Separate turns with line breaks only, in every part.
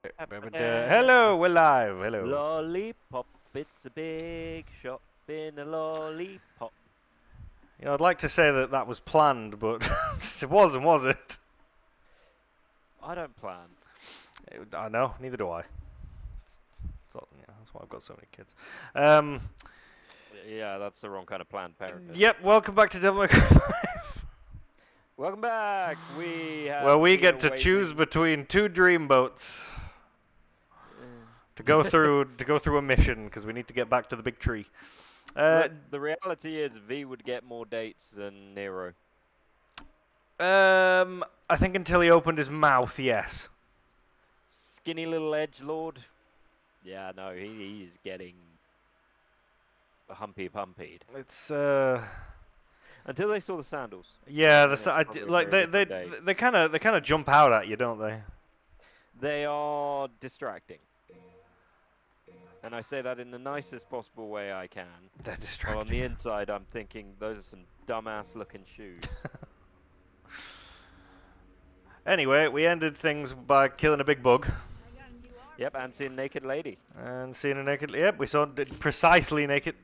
Hello, we're live. Hello.
Lollipop, it's a big shop in a lollipop.
You know, I'd like to say that that was planned, but it wasn't, was it?
I don't plan.
I know, neither do I. That's why I've got so many kids.
Yeah, that's the wrong kind of planned parenthood.
Yep, welcome back to Devil May Cry 5.
Welcome back. We have
Where we get to choose between two dreamboats to go through a mission because we need to get back to the big tree.
The reality is V would get more dates than Nero.
I think until he opened his mouth, yes.
Skinny little edgelord. Yeah, no, he is getting humpied.
It's
Until they saw the sandals.
yeah, they kind of jump out at you, don't they?
They are distracting. And I say that in the nicest possible way I can.
They're distracting.
Well, on the inside, I'm thinking those are some dumbass looking shoes.
Anyway, we ended things by killing a big bug.
Yep, and seeing a naked lady.
And seeing a naked... Yep, we saw precisely naked...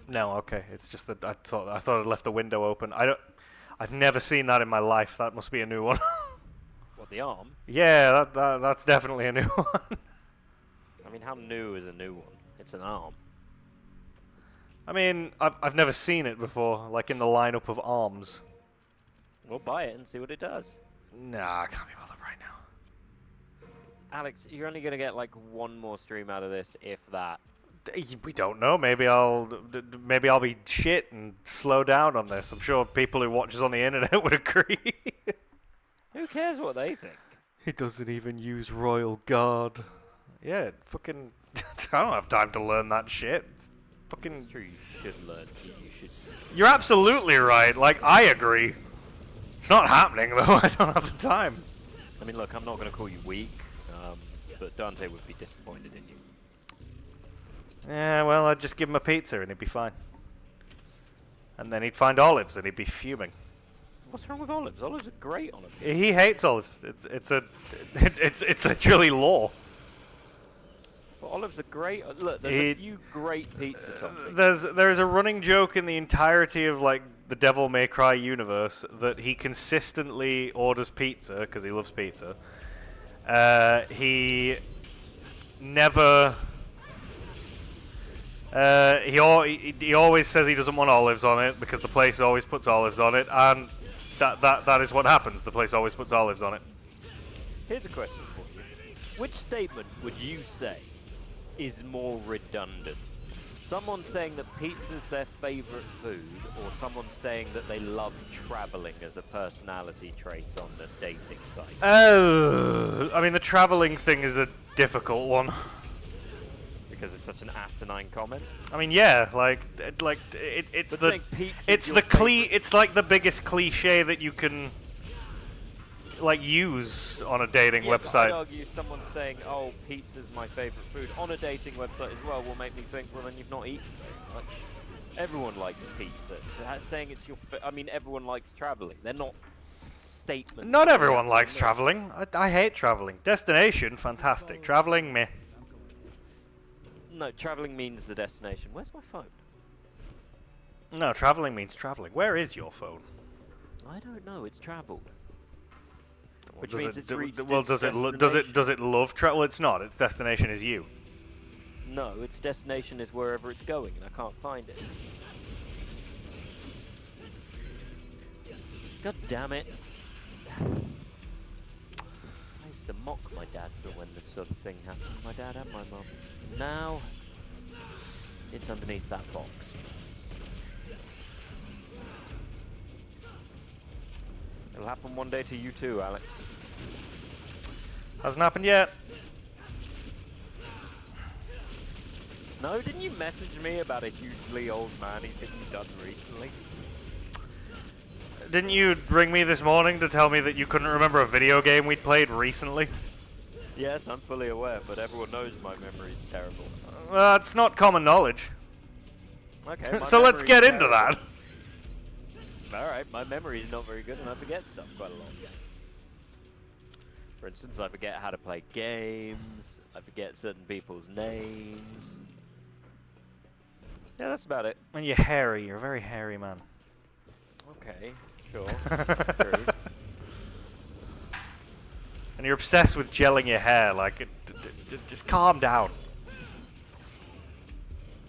No, okay. It's just that I thought I'd left the window open. I've never seen that in my life. That must be a new one.
What, the arm?
Yeah, that's definitely a new one.
I mean, how new is a new one? It's an arm.
I mean, I've never seen it before, like in the lineup of arms.
We'll buy it and see what it does.
Nah, I can't be bothered right now.
Alex, you're only gonna get like one more stream out of this, if that.
We don't know. Maybe I'll be shit and slow down on this. I'm sure people who watch us on the internet would agree.
Who cares what they think?
He doesn't even use Royal Guard. Yeah, fucking. I don't have time to learn that shit. It's fucking.
It's true. You should learn. You should.
You're absolutely right. Like, I agree. It's not happening though. I don't have the time.
I mean, look, I'm not gonna call you weak, but Dante would be disappointed in you.
Yeah, well, I'd just give him a pizza and he'd be fine. And then he'd find olives and he'd be fuming.
What's wrong with olives? Olives are great on a pizza.
He hates olives. It's literally law.
Well, olives are great. Look, there's a few great pizza toppings.
There's a running joke in the entirety of like the Devil May Cry universe that he consistently orders pizza because he loves pizza. He never. He always says he doesn't want olives on it because the place always puts olives on it, and that is what happens. The place always puts olives on it.
Here's a question for you. Which statement would you say is more redundant? Someone saying that pizza's their favorite food, or someone saying that they love traveling as a personality trait on the dating site?
I mean, the traveling thing is a difficult one.
Because it's such an asinine comment.
I mean, yeah, it's like the biggest cliche that you can like use on a dating website.
I'd argue someone saying, "Oh, pizza's my favorite food" on a dating website as well will make me think, well, then you've not eaten. Like, everyone likes pizza. Saying it's your, I mean, everyone likes traveling. They're not statements.
Not everyone likes traveling. I hate traveling. Destination, fantastic. Traveling, meh.
No, traveling means the destination. Where's my phone?
No, traveling means traveling. Where is your phone?
I don't know. It's traveled. Which
does
means
it,
it's reached
well,
its
does it love travel? Well, it's not. Its destination is you.
No, its destination is wherever it's going, and I can't find it. God damn it! I used to mock my dad for when this sort of thing happened. My dad and my mum. Now, it's underneath that box. It'll happen one day to you too, Alex.
Hasn't happened yet.
No, didn't you message me about a hugely old man thing you've done recently?
Didn't you ring me this morning to tell me that you couldn't remember a video game we'd played recently?
Yes, I'm fully aware, but everyone knows my memory's terrible.
It's not common knowledge.
Okay.
So let's get into that.
Alright, my memory's not very good and I forget stuff quite a lot. For instance, I forget how to play games. I forget certain people's names. Yeah, that's about it.
And you're hairy. You're a very hairy man.
Okay, sure. That's true.
And you're obsessed with gelling your hair. Like, just calm down.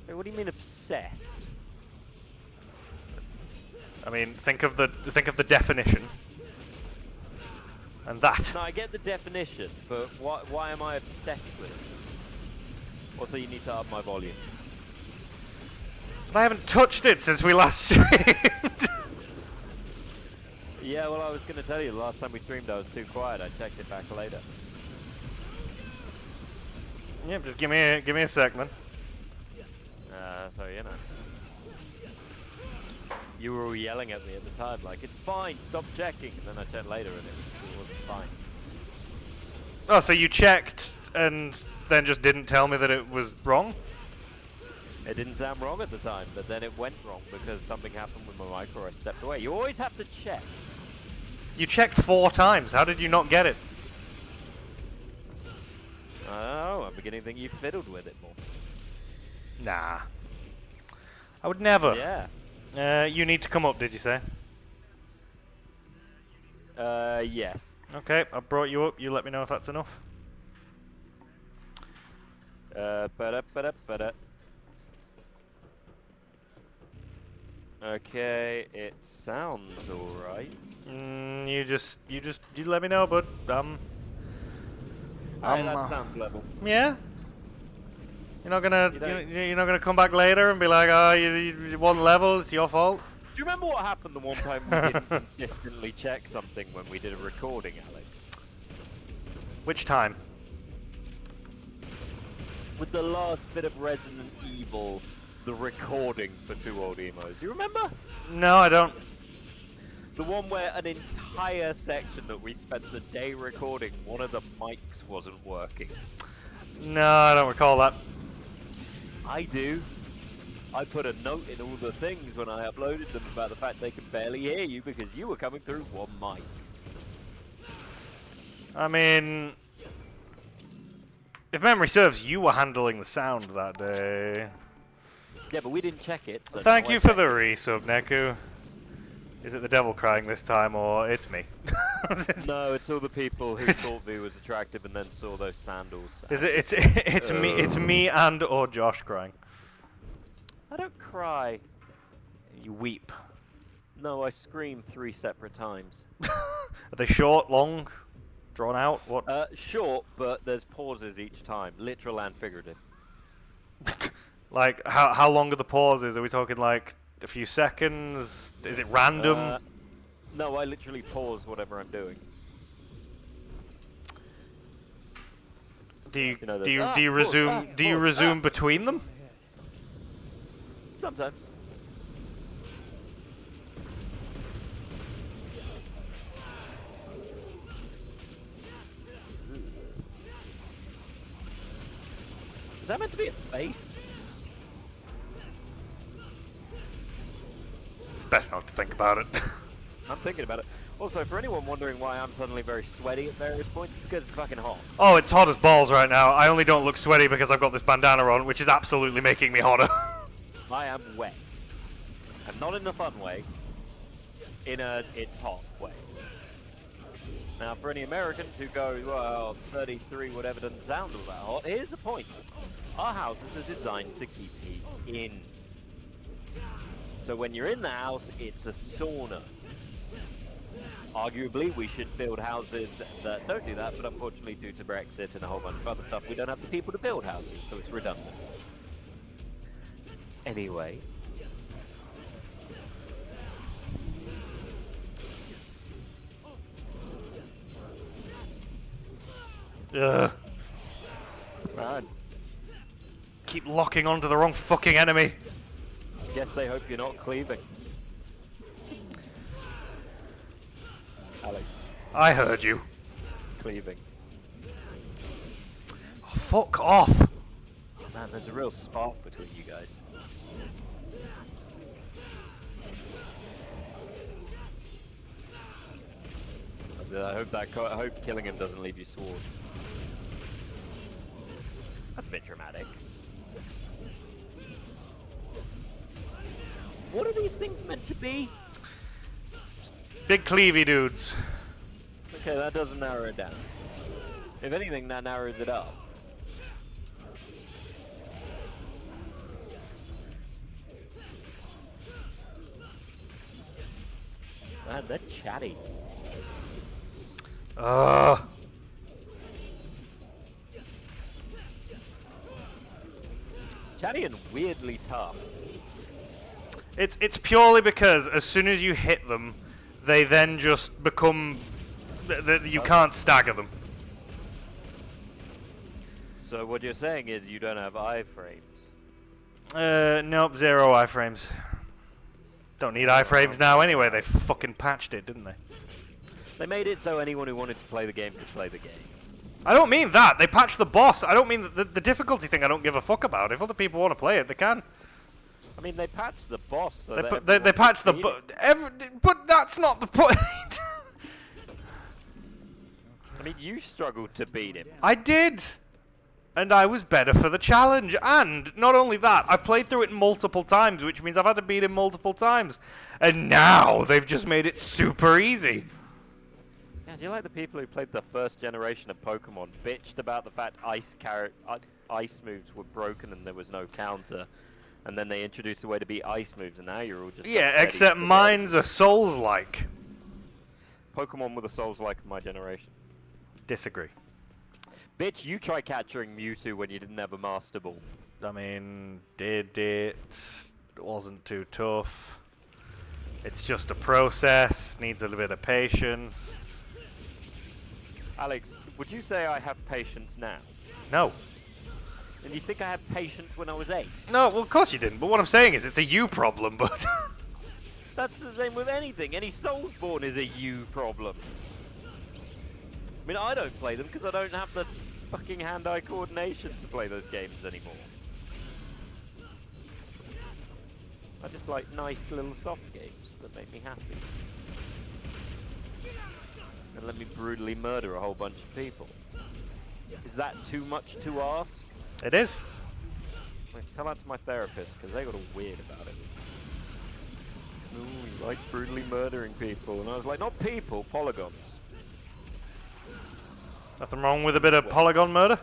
Wait, what do you mean obsessed?
I mean, think of the definition. And that.
No, I get the definition, but why am I obsessed with it? Also, you need to up my volume.
But I haven't touched it since we last streamed.
Yeah, well, I was going to tell you, the last time we streamed I was too quiet. I checked it back later.
Yeah, just give me a sec, man.
So, you know. You were all yelling at me at the time, like, it's fine, stop checking. And then I checked later and it wasn't fine.
Oh, so you checked and then just didn't tell me that it was wrong?
It didn't sound wrong at the time, but then it went wrong because something happened with my mic or I stepped away. You always have to check.
You checked 4 times. How did you not get it?
Oh, I'm beginning to think you fiddled with it more.
Nah. I would never.
Yeah.
You need to come up, did you say?
Yes.
Okay, I brought you up. You let me know if that's enough.
Okay, it sounds alright.
You let me know, bud.
That sounds level.
Yeah. You're not gonna come back later and be like, oh, you one level. It's your fault.
Do you remember what happened the one time we didn't consistently check something when we did a recording, Alex?
Which time?
With the last bit of Resident Evil, the recording for Two Old Emos. You remember?
No, I don't.
The one where an entire section that we spent the day recording, one of the mics wasn't working.
No, I don't recall that.
I do. I put a note in all the things when I uploaded them about the fact they can barely hear you because you were coming through one mic.
I mean, if memory serves, you were handling the sound that day.
Yeah, but we didn't check it. So
Thank you for the resub, Nehku. Is it the devil crying this time, or it's me?
No, it's all the people who thought me was attractive and then saw those sandals.
Is it? It's me and or Josh crying.
I don't cry.
You weep.
No, I scream 3 separate times.
Are they short, long, drawn out? What?
Short, but there's pauses each time, literal and figurative.
Like how long are the pauses? Are we talking like a few seconds? Is it random?
No, I literally pause whatever I'm doing.
Do you resume between them?
Sometimes. Is that meant to be a face?
It's best not to think about it.
I'm thinking about it. Also, for anyone wondering why I'm suddenly very sweaty at various points, it's because it's fucking hot.
Oh, it's hot as balls right now. I only don't look sweaty because I've got this bandana on, which is absolutely making me hotter.
I am wet. And not in a fun way. In a it's hot way. Now, for any Americans who go, well, 33 whatever doesn't sound all that hot, here's the point. Our houses are designed to keep heat in. So when you're in the house, it's a sauna. Arguably, we should build houses that don't do that, but unfortunately, due to Brexit and a whole bunch of other stuff, we don't have the people to build houses, so it's redundant. Anyway.
Ugh.
Man.
Keep locking onto the wrong fucking enemy.
Guess they hope you're not cleaving. Alex.
I heard you.
Cleaving.
Oh, fuck off.
Oh, man, there's a real spark between you guys. I hope killing him doesn't leave you sword. That's a bit dramatic. What are these things meant to be?
Big cleavy dudes.
Okay, that doesn't narrow it down. If anything, that narrows it up. Man, they're chatty. Chatty and weirdly tough.
It's purely because as soon as you hit them, they then just become... you can't stagger them.
So what you're saying is you don't have iframes?
Nope, 0 iframes. Don't need iframes now anyway, they fucking patched it, didn't they?
They made it so anyone who wanted to play the game could play the game.
I don't mean that, they patched the boss. I don't mean the difficulty thing I don't give a fuck about. If other people want to play it, they can.
I mean, they patched the boss so
they patched the but that's not the point.
I mean, you struggled to beat him.
I did! And I was better for the challenge. And not only that, I've played through it multiple times, which means I've had to beat him multiple times. And now they've just made it super easy.
Yeah, do you like the people who played the first generation of Pokemon bitched about the fact ice moves were broken and there was no counter? And then they introduced a way to beat ice moves, and now you're all just...
Yeah, except mine's a Souls-like.
Pokemon with a Souls-like in my generation.
Disagree.
Bitch, you try capturing Mewtwo when you didn't have a Master Ball.
I mean, did it. It wasn't too tough. It's just a process, needs a little bit of patience.
Alex, would you say I have patience now?
No.
And you think I had patience when I was 8?
No, well, of course you didn't. But what I'm saying is it's a you problem, but...
That's the same with anything. Any Soulsborne is a you problem. I mean, I don't play them because I don't have the fucking hand-eye coordination to play those games anymore. I just like nice little soft games that make me happy. And let me brutally murder a whole bunch of people. Is that too much to ask?
It is.
Tell that to my therapist, because they got all weird about it. Ooh, you like brutally murdering people. And I was like, not people, polygons.
Nothing wrong with a bit of polygon murder?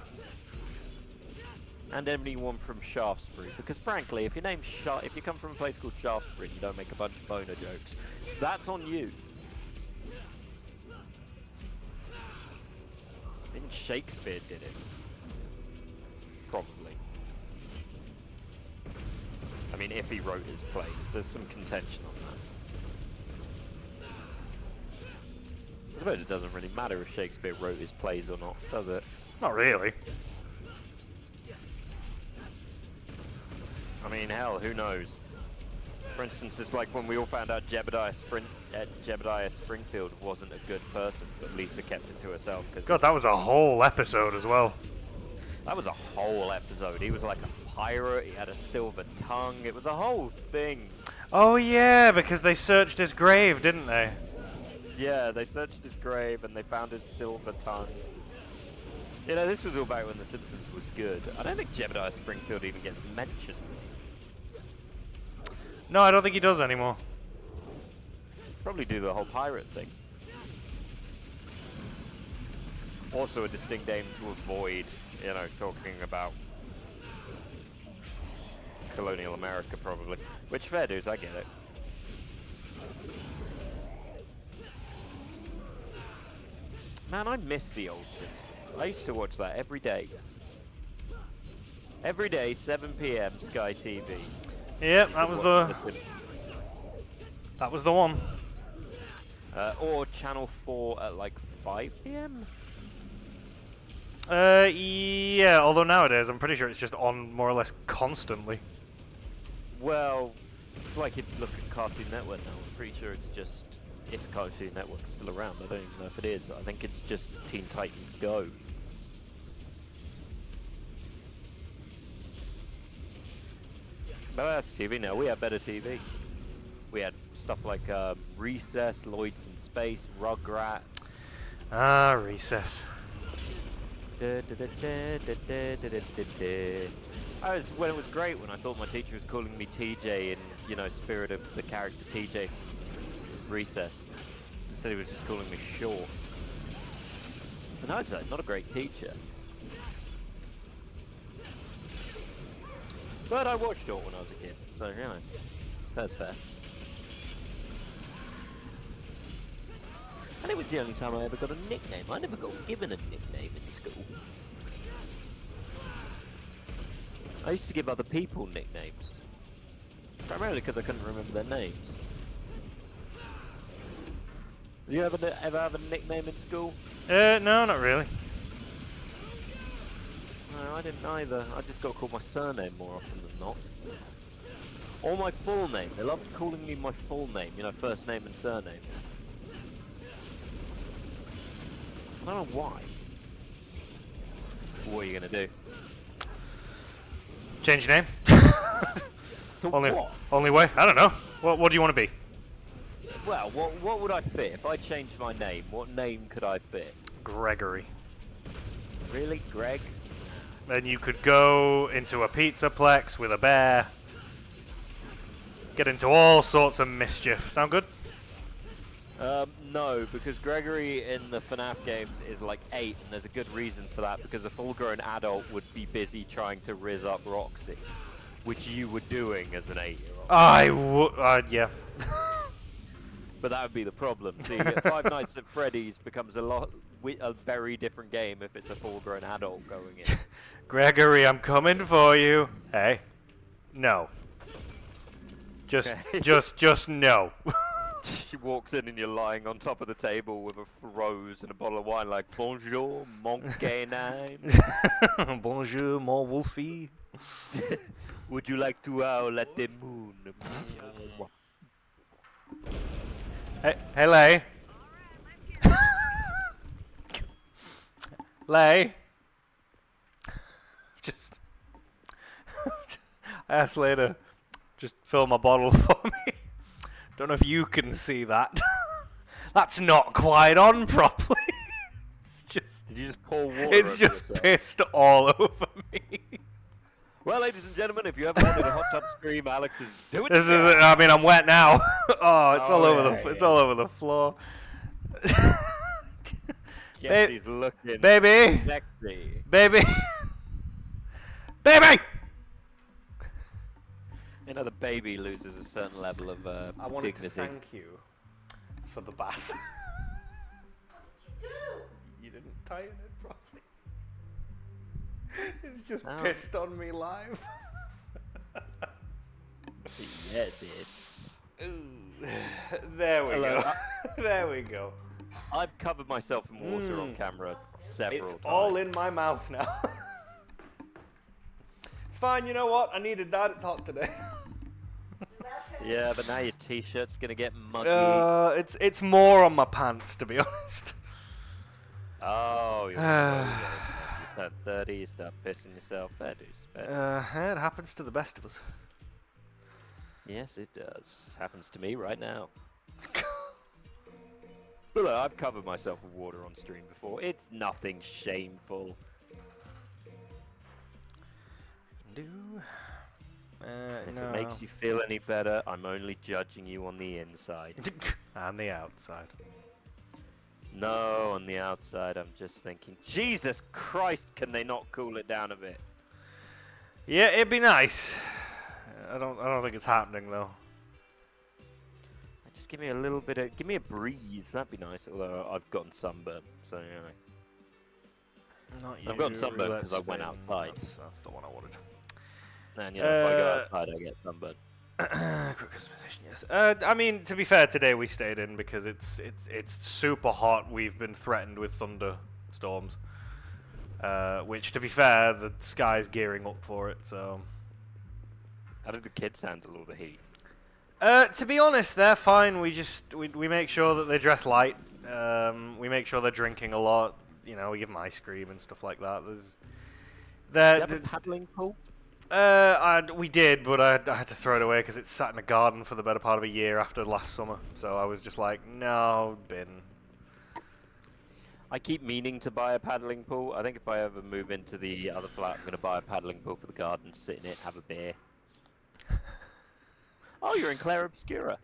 And anyone from Shaftesbury. Because frankly, if your name's if you come from a place called Shaftesbury and you don't make a bunch of boner jokes, that's on you. I think Shakespeare did it. Probably. I mean, if he wrote his plays, there's some contention on that. I suppose it doesn't really matter if Shakespeare wrote his plays or not, does it?
Not really.
I mean, hell, who knows? For instance, it's like when we all found out Jebediah Springfield wasn't a good person, but Lisa kept it to herself.
God, that was a whole episode as well.
That was a whole episode. He was like a pirate, he had a silver tongue, it was a whole thing.
Oh yeah, because they searched his grave, didn't they?
Yeah, they searched his grave and they found his silver tongue. You know, this was all back when The Simpsons was good. I don't think Jebediah Springfield even gets mentioned.
No, I don't think he does anymore.
Probably do the whole pirate thing. Also a distinct aim to avoid, you know, talking about colonial America, probably. Which, fair dues, I get it. Man, I miss the old Simpsons. I used to watch that every day. Every day, 7 PM, Sky TV.
Yep, that was the one.
Or Channel 4 at like 5 PM?
Yeah, although nowadays I'm pretty sure it's just on more or less constantly.
Well, it's like if you look at Cartoon Network now, I'm pretty sure it's just, if Cartoon Network's still around, I don't even know if it is, I think it's just Teen Titans Go. But that's TV now, we had better TV. We had stuff like Recess, Lloyd's in Space, Rugrats.
Ah, recess.
When it was great when I thought my teacher was calling me TJ in, you know, spirit of the character TJ Recess. Instead he was just calling me Short. But no, it's not a great teacher. But I watched Short when I was a kid, so you know, that's fair. And it was the only time I ever got a nickname. I never got given a nickname in school. I used to give other people nicknames. Primarily because I couldn't remember their names. Did you ever have a nickname in school?
No, not really.
No, I didn't either. I just got called my surname more often than not. Or my full name. They loved calling me my full name, you know, first name and surname. I don't know why. What are you gonna do?
Change your name.
To
only,
what?
only way. I don't know. What do you want to be?
Well, what would I fit? If I changed my name, what name could I fit?
Gregory.
Really? Greg?
Then you could go into a pizzaplex with a bear. Get into all sorts of mischief. Sound good?
No, because Gregory in the FNAF games is like 8, and there's a good reason for that, because a full-grown adult would be busy trying to rizz up Roxy, which you were doing as an 8-year-old.
I would, yeah.
But that would be the problem. See, Five Nights at Freddy's becomes a very different game if it's a full-grown adult going in.
Gregory, I'm coming for you. Hey. No. Just no.
She walks in and you're lying on top of the table with a rose and a bottle of wine like, bonjour, mon canine.
Bonjour, mon wolfie.
Would you like to howl at the moon?
Hey, Lay. Lay. Just. I asked Lay to just fill my bottle for me. Don't know if you can see that. That's not quite on properly. It's just.
Did you just pour water?
It's just
yourself?
pissed all over me.
Well, ladies and gentlemen, if you ever wanted a hot tub stream, Alex is doing
This is. I mean, I'm wet now. Oh, it's all over
yeah,
It's all over the floor.
Yes, he's looking
baby.
sexy.
Baby. Baby.
You know, the baby loses a certain level of
I wanted
dignity.
to thank you for the bath. You didn't tighten it properly. It's just pissed on me live.
Yeah, it did.
There we go. There we go.
I've covered myself in water on camera several
It's
times.
all in my mouth now. It's fine, you know what? I needed that. It's hot today.
Yeah, but now your t-shirt's gonna get muggy.
It's more on my pants, to be honest.
Oh, you're you turn 30, you start pissing yourself. Fair dues.
It happens to the best of us.
Yes, it does. Happens to me right now. But look, I've covered myself with water on stream before. It's nothing shameful. If it makes you feel any better, I'm only judging you on the inside.
And the outside.
No, on the outside, I'm just thinking, Jesus Christ, can they not cool it down a bit?
Yeah, it'd be nice. I don't think it's happening though.
Just give me a little bit of, give me a breeze. That'd be nice. Although I've gotten sunburn, so you know.
Not
I've gotten sunburn because I went outside.
That's the one I wanted.
And you know, if I go outside, I get sunburn.
Quick customization, yes. I mean, to be fair, today we stayed in because it's super hot. We've been threatened with thunderstorms, which, to be fair, the sky's gearing up for it. So,
how did the kids handle all the heat?
To be honest, they're fine. We make sure that they dress light. We make sure they're drinking a lot. You know, we give them ice cream and stuff like that.
Do you have a paddling pool?
We did, but I had to throw it away because it sat in a garden for the better part of a year after last summer. So I was just like, no, bin.
I keep meaning to buy a paddling pool. I think if I ever move into the other flat, I'm going to buy a paddling pool for the garden, sit in it, have a beer. Oh, you're in Clare Obscura.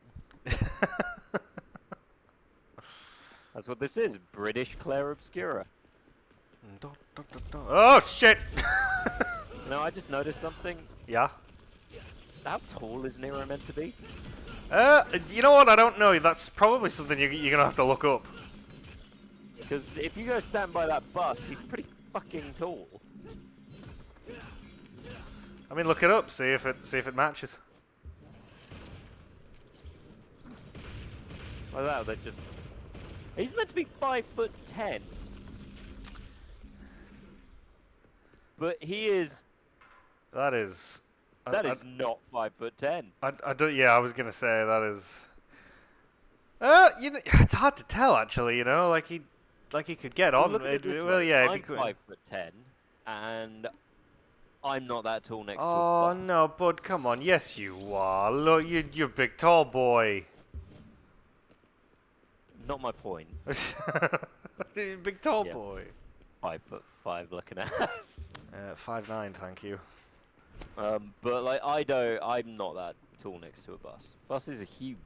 That's what this is, British Clare Obscura.
Oh, shit!
You know, I just noticed something.
Yeah?
How tall is Nero meant to be?
You know what? I don't know. That's probably something you're going to have to look up.
Because if you go stand by that bus, he's pretty fucking tall.
I mean, look it up. See if it matches.
Well, that they just. He's meant to be 5'10". But he is.
That is.
That is not 5'10".
I don't. Yeah, I was gonna say that is. You know, it's hard to tell actually. You know, like he could get on.
Look at it this
Well,
way.
yeah,
I'm 5'10", and I'm not that tall next to a
Oh
bus.
no, bud, come on. Yes, you are. Look, you're a big tall boy.
Not my point.
Big tall
Yeah.
boy.
5'5" looking ass.
5'9", thank you.
But like I'm not that tall next to a bus. Buses are huge.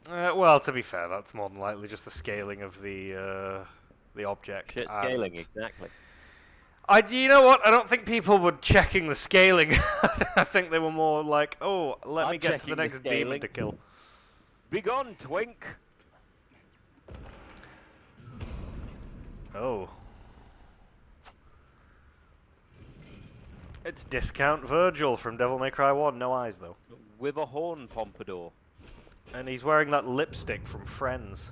Well, to be fair, that's more than likely just the scaling of the object.
Shit scaling, exactly.
You know what? I don't think people were checking the scaling. I think they were more like, oh, let me get to the next demon to kill.
Be gone, twink!
Oh. It's Discount Virgil from Devil May Cry 1. No eyes, though.
With a horn pompadour.
And he's wearing that lipstick from Friends.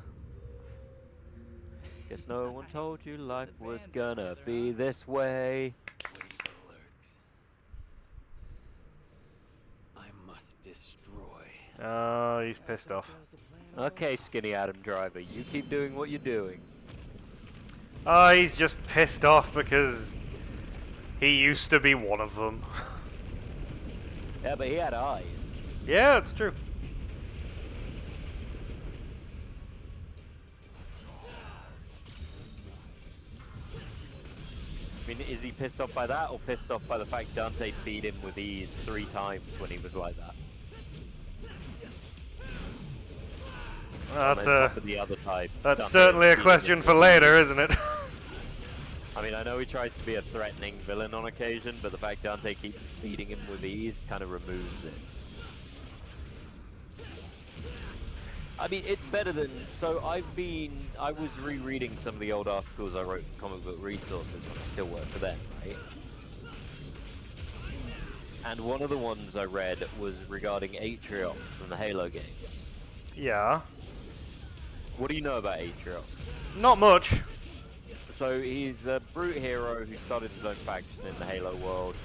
Guess no one told you life was gonna be this way.
I must destroy.
Oh, he's pissed off.
Okay, Skinny Adam Driver, you keep doing what you're doing.
Oh, he's just pissed off because he used to be one of them.
Yeah, but he had eyes.
Yeah, that's true.
I mean, is he pissed off by that, or pissed off by the fact Dante beat him with ease 3 times when he was like that?
That's
On top of the other types,
that's
Dante
certainly a
beating
question
him
for
with
later,
ease.
isn't it?
I mean, I know he tries to be a threatening villain on occasion, but the fact Dante keeps beating him with ease kind of removes it. I mean, it's better than... So I was rereading some of the old articles I wrote for Comic Book Resources when I still work for them, right? And one of the ones I read was regarding Atriox from the Halo games.
Yeah.
What do you know about Atriox?
Not much.
So he's a brute hero who started his own faction in the Halo world,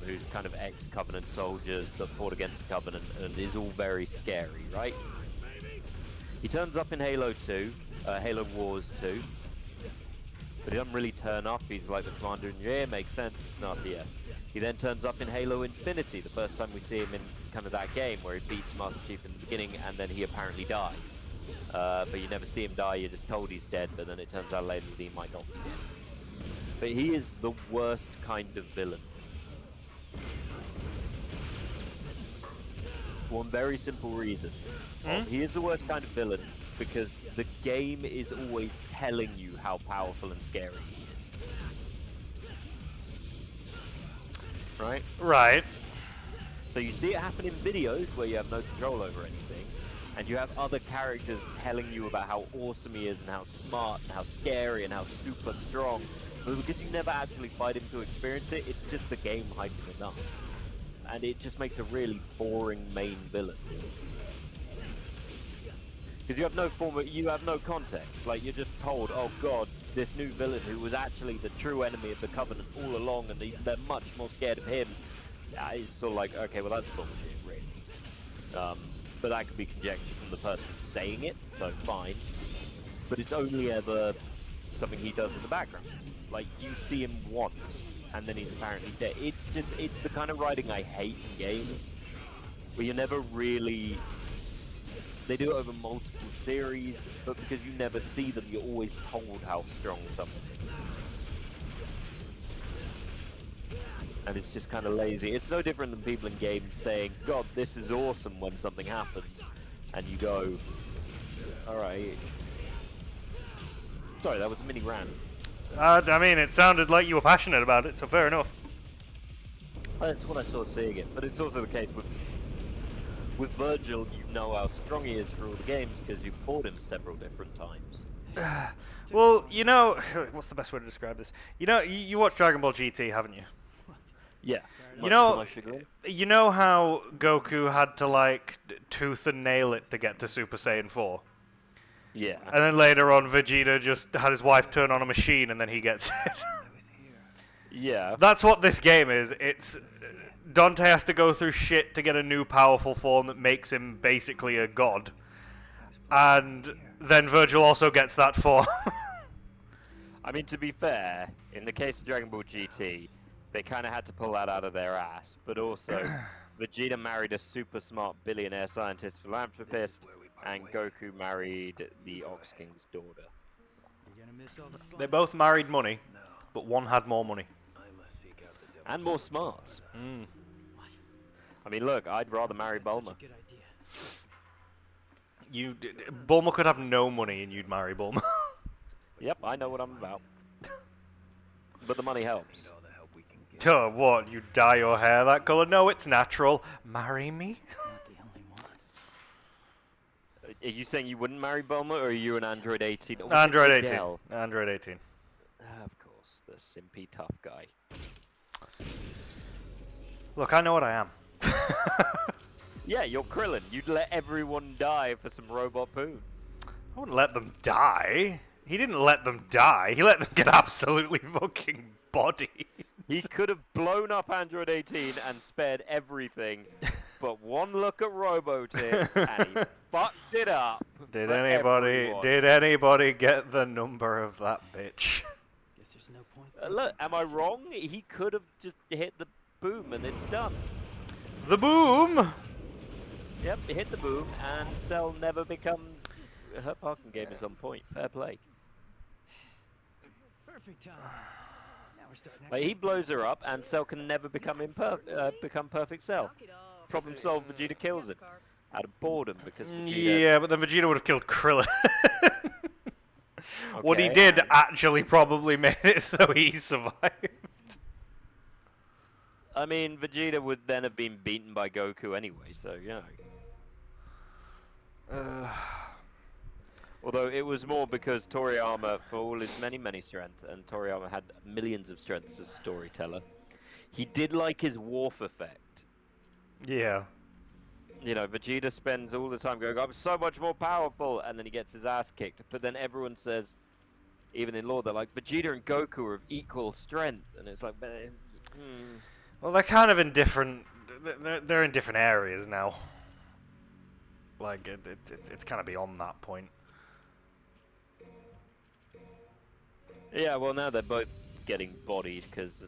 who's kind of ex-Covenant soldiers that fought against the Covenant and is all very scary, right? He turns up in Halo 2, Halo Wars 2, but he doesn't really turn up. He's like the commander in yeah, makes sense, it's an RTS. He then turns up in Halo Infinity, the first time we see him in kind of that game where he beats Master Chief in the beginning and then he apparently dies. But you never see him die, you're just told he's dead, but then it turns out later that he might not be dead. But he is the worst kind of villain. For one very simple reason. He is the worst kind of villain because the game is always telling you how powerful and scary he is. Right?
Right.
So you see it happen in videos where you have no control over anything, and you have other characters telling you about how awesome he is and how smart and how scary and how super strong. But because you never actually fight him to experience it, it's just the game hyping it up. And it just makes a really boring main villain. Because you have no context. Like, you're just told, oh god, this new villain who was actually the true enemy of the Covenant all along, and they're much more scared of him. Yeah, it's sort of like, okay, well that's bullshit, really. But that could be conjecture from the person saying it, so fine. But it's only ever something he does in the background. Like, you see him once, and then he's apparently dead. It's the kind of writing I hate in games, where you're never really They do it over multiple series, but because you never see them, you're always told how strong someone is. And it's just kind of lazy. It's no different than people in games saying, God, this is awesome when something happens. And you go, alright. Sorry, that was a mini rant.
I mean, it sounded like you were passionate about it, so fair enough.
That's what I saw seeing it. But it's also the case with Virgil, you know how strong he is for all the games because you've fought him several different times.
Well, you know, what's the best way to describe this? You know, you watch Dragon Ball GT, haven't you?
Yeah.
You know how Goku had to like tooth and nail it to get to Super Saiyan 4?
Yeah.
And then later on, Vegeta just had his wife turn on a machine and then he gets it.
Yeah.
That's what this game is. It's Dante has to go through shit to get a new powerful form that makes him basically a god. And then Virgil also gets that form.
I mean, to be fair, in the case of Dragon Ball GT, they kind of had to pull that out of their ass. But also, Vegeta married a super smart billionaire scientist philanthropist, and Goku married the Ox King's daughter.
They both married money, but one had more money.
And more smarts. I mean, look, I'd rather marry Bulma.
Bulma could have no money and you'd marry Bulma.
Yep, I know what I'm about. But the money helps.
Oh, what? You dye your hair that color? No, it's natural. Marry me?
Are you saying you wouldn't marry Bulma, or are you an Android 18?
Android 18. Android 18.
Of course, the simpy tough guy.
Look, I know what I am.
Yeah, you're Krillin. You'd let everyone die for some robot poo.
I wouldn't let them die. He didn't let them die. He let them get absolutely fucking bodied.
He could have blown up Android 18 and spared everything, but one look at Robotits and he fucked it up.
Did
for everyone.
anybody get the number of that bitch?
Guess there's no point.
Look, am I wrong? He could have just hit the boom and it's done.
The boom.
Yep, hit the boom and Cell never becomes. Her parking game is on point. Fair play.
Perfect time. Now we're starting.
Like, he blows her up and Cell can never become become perfect Cell. Problem solved. Vegeta kills him out of boredom because Vegeta.
Yeah, but then Vegeta would have killed Krillin. What he
Okay,
did
and-
actually probably made it so he survived.
I mean, Vegeta would then have been beaten by Goku anyway, so you know. Although it was more because Toriyama, for all his many strengths, and Toriyama had millions of strengths as a storyteller, he did like his Worf effect.
Yeah.
You know, Vegeta spends all the time going, I'm so much more powerful, and then he gets his ass kicked. But then everyone says, even in lore, they're like, Vegeta and Goku are of equal strength. And it's like,
Well, they're kind of in different. They're in different areas now. Like it's kind of beyond that point.
Yeah, well, now they're both getting bodied because.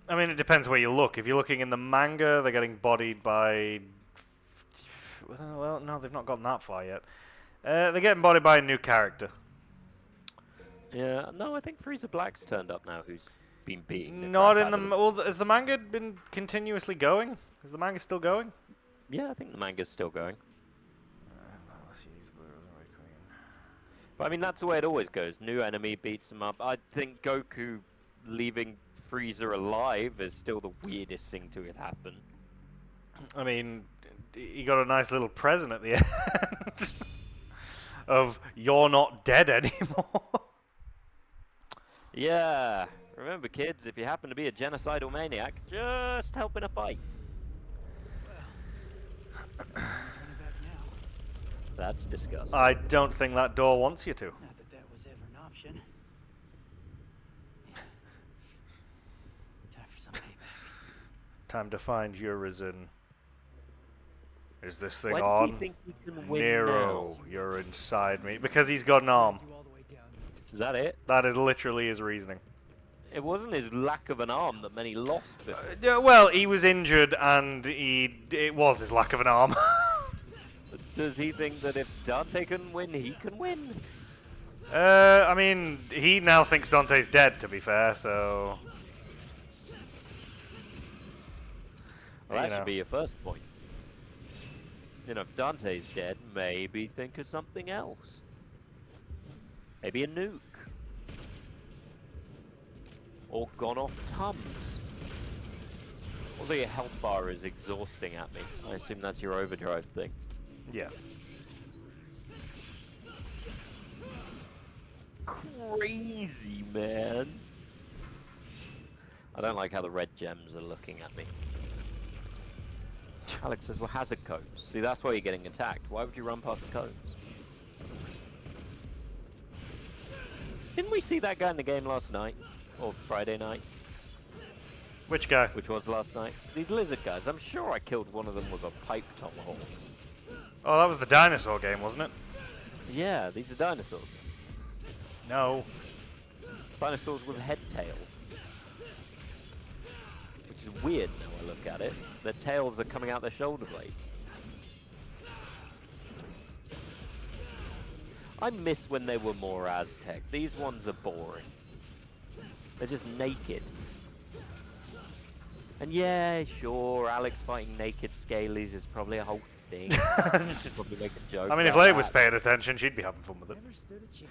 I mean, it depends where you look. If you're looking in the manga, they're getting bodied by. Well, no, they've not gotten that far yet. They're getting bodied by a new character.
Yeah, no, I think Frieza Black's turned up now, who's been beating.
Not in the. Well, has the manga been continuously going? Is the manga still going?
Yeah, I think the manga's still going. But I mean, that's the way it always goes. New enemy beats him up. I think Goku leaving Frieza alive is still the weirdest thing to have happened.
I mean, he got a nice little present at the end of "You're not dead anymore."
Yeah. Remember, kids, if you happen to be a genocidal maniac, just help in a fight. That's disgusting.
I don't think that door wants you to.
Not that that was ever an option. Time for some payback.
Time to find Urizen. Is this thing
Why does he
on?
think he can win
Nero,
now?
you're inside me. Because he's got an arm.
You all the way down.
Is that it?
That is literally his reasoning.
It wasn't his lack of an arm that meant he lost before.
Yeah, well, he was injured and it was his lack of an arm.
Does he think that if Dante can win, he can win?
I mean, he now thinks Dante's dead, to be fair, so...
Well, that
You know.
should be your first point. You know, if Dante's dead, maybe think of something else. Maybe a nuke. Or gone off Tums. Also, your health bar is exhausting at me. I assume that's your overdrive thing.
Yeah.
Crazy, man. I don't like how the red gems are looking at me. Alex says, well, hazard cones. See, that's why you're getting attacked. Why would you run past the cones? Didn't we see that guy in the game last night? Or Friday night?
Which guy?
Which was last night? These lizard guys. I'm sure I killed one of them with a pipe tomahawk.
Oh, that was the dinosaur game, wasn't it?
Yeah, these are dinosaurs.
No.
Dinosaurs with head tails. Which is weird now I look at it. Their tails are coming out their shoulder blades. I miss when they were more Aztec. These ones are boring. They're just naked. And yeah, sure, Alex fighting naked scalies is probably a whole thing. Probably make a joke.
I mean, if
about
Leigh was
that.
paying attention, she'd be having fun with it.
Never stood a chance.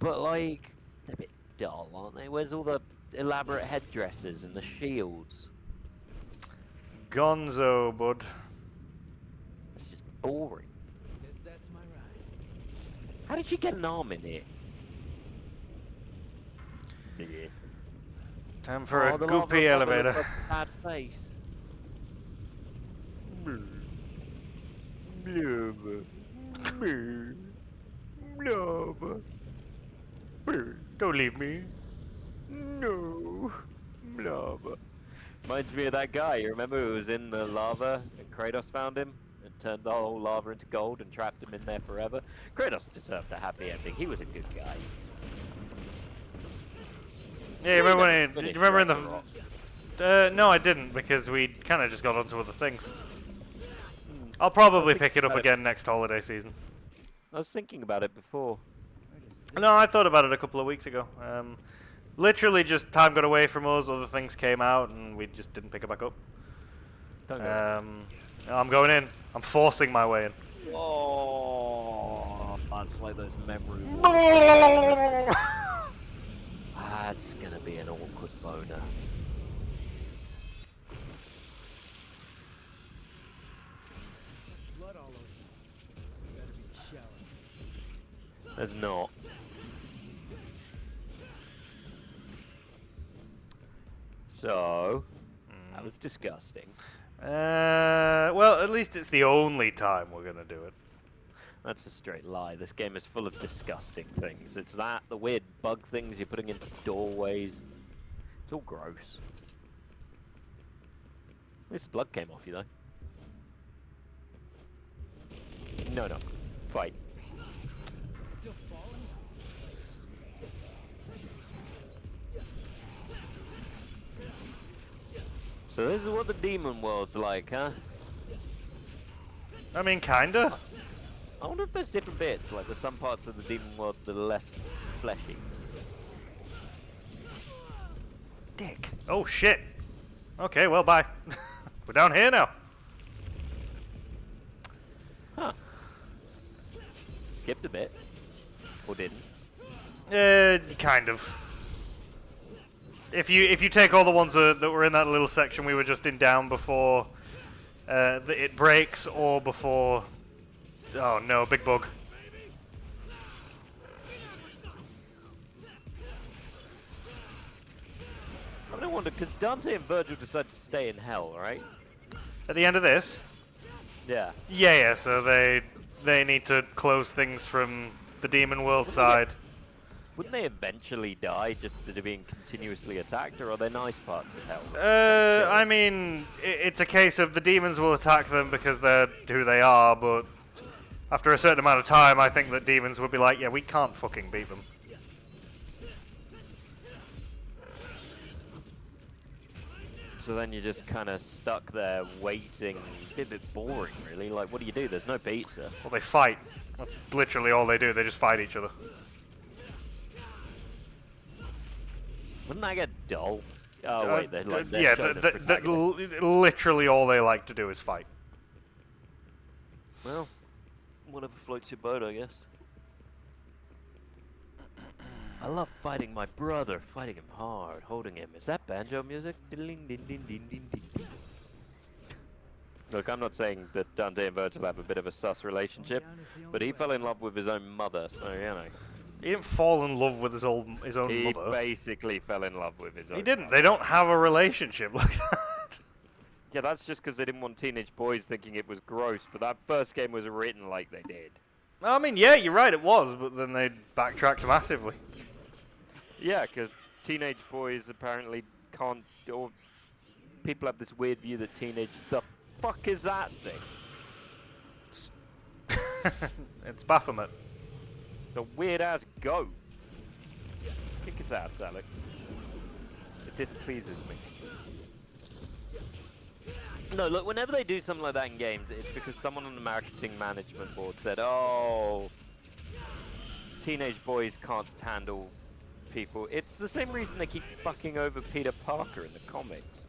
But like, they're a bit dull, aren't they? Where's all the elaborate headdresses and the shields?
Gonzo, bud.
It's just boring.
Guess that's my ride.
How did she get an arm in here? Yeah.
Time for a
the lava
goopy
bubble
elevator.
looks like a sad face. Lava.
Don't leave me.
No. Lava. Reminds me of that guy, you remember, who was in the lava and Kratos found him and turned the whole lava into gold and trapped him in there forever? Kratos deserved a happy ending. He was a good guy.
Yeah, you remember when
never
he, you
finished
remember in
Ragnarok.
the... no, I didn't, because we kind of just got onto other things. I'll probably
thinking
pick it up
about it.
again next holiday season.
I was thinking about it before.
No, I thought about it a couple of weeks ago. Literally just time got away from us, other things came out, and we just didn't pick it back up.
Don't go.
I'm going in. I'm forcing my way in.
Oh, that's like those memory. That's gonna be an awkward boner.
Blood all over you. Better be in the shower.
There's not. So, that was disgusting.
Well, at least it's the only time we're gonna do it.
That's a straight lie. This game is full of disgusting things. It's that, the weird bug things you're putting into doorways. It's all gross. At least the blood came off you, though. No, no. Fight.
Still falling?
So this is what the demon world's like, huh?
I mean, kinda.
I wonder if there's different bits, like there's some parts of the demon world that are less fleshy.
Dick. Oh, shit. Okay, well, bye. We're down here now.
Huh. Skipped a bit. Or didn't.
Kind of. If you take all the ones that were in that little section we were just in down before it breaks or before... Oh no, big bug.
I don't wonder, because Dante and Virgil decide to stay in hell, right?
At the end of this?
Yeah.
Yeah, so they need to close things from the demon world side.
Wouldn't they eventually die just to being continuously attacked, or are there nice parts of hell?
I mean, it's a case of the demons will attack them because they're who they are, but after a certain amount of time, I think that demons would be like, yeah, we can't fucking beat them.
So then you're just kind of stuck there waiting. A bit boring, really. Like, what do you do? There's no pizza.
Well, they fight. That's literally all they do. They just fight each other.
Wouldn't that get dull? Oh wait, they're like
yeah, literally all they like to do is fight.
Well, whatever floats your boat, I guess. I love fighting my brother, fighting him hard, holding him. Is that banjo music? Look, I'm not saying that Dante and Virgil have a bit of a sus relationship, but he fell in love with his own mother, so you know.
He didn't fall in love with his own mother.
He basically fell in love with his own
He didn't.
mother.
They don't have a relationship like that.
Yeah, that's just because they didn't want teenage boys thinking it was gross, but that first game was written like they did.
I mean, yeah, you're right, it was, but then they backtracked massively.
Yeah, because teenage boys apparently can't, or people have this weird view that teenage, the fuck is that thing?
It's Baphomet.
It's a weird ass goat. Kick his ass, Alex. It displeases me. No, look, whenever they do something like that in games, it's because someone on the marketing management board said, oh, teenage boys can't handle people. It's the same reason they keep fucking over Peter Parker in the comics.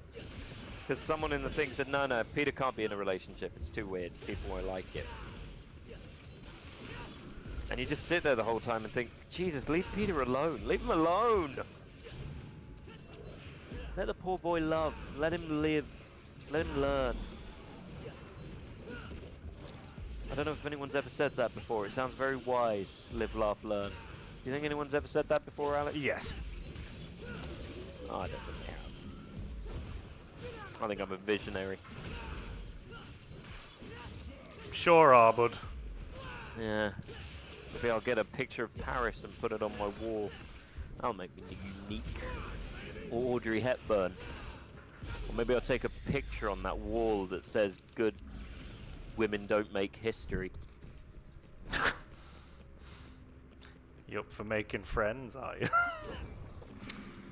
Because someone in the thing said, no, Peter can't be in a relationship. It's too weird. People won't like it. And you just sit there the whole time and think, Jesus, leave Peter alone. Leave him alone. Let the poor boy love. Let him live. Let him learn. I don't know if anyone's ever said that before. It sounds very wise. Live, laugh, learn. Do you think anyone's ever said that before, Alex?
Yes.
Oh, I don't think they have. I think I'm a visionary.
Sure are, bud.
Yeah. Maybe I'll get a picture of Paris and put it on my wall. That'll make me unique. Or Audrey Hepburn. Or maybe I'll take a picture on that wall that says, good women don't make history.
You up for making friends, are you?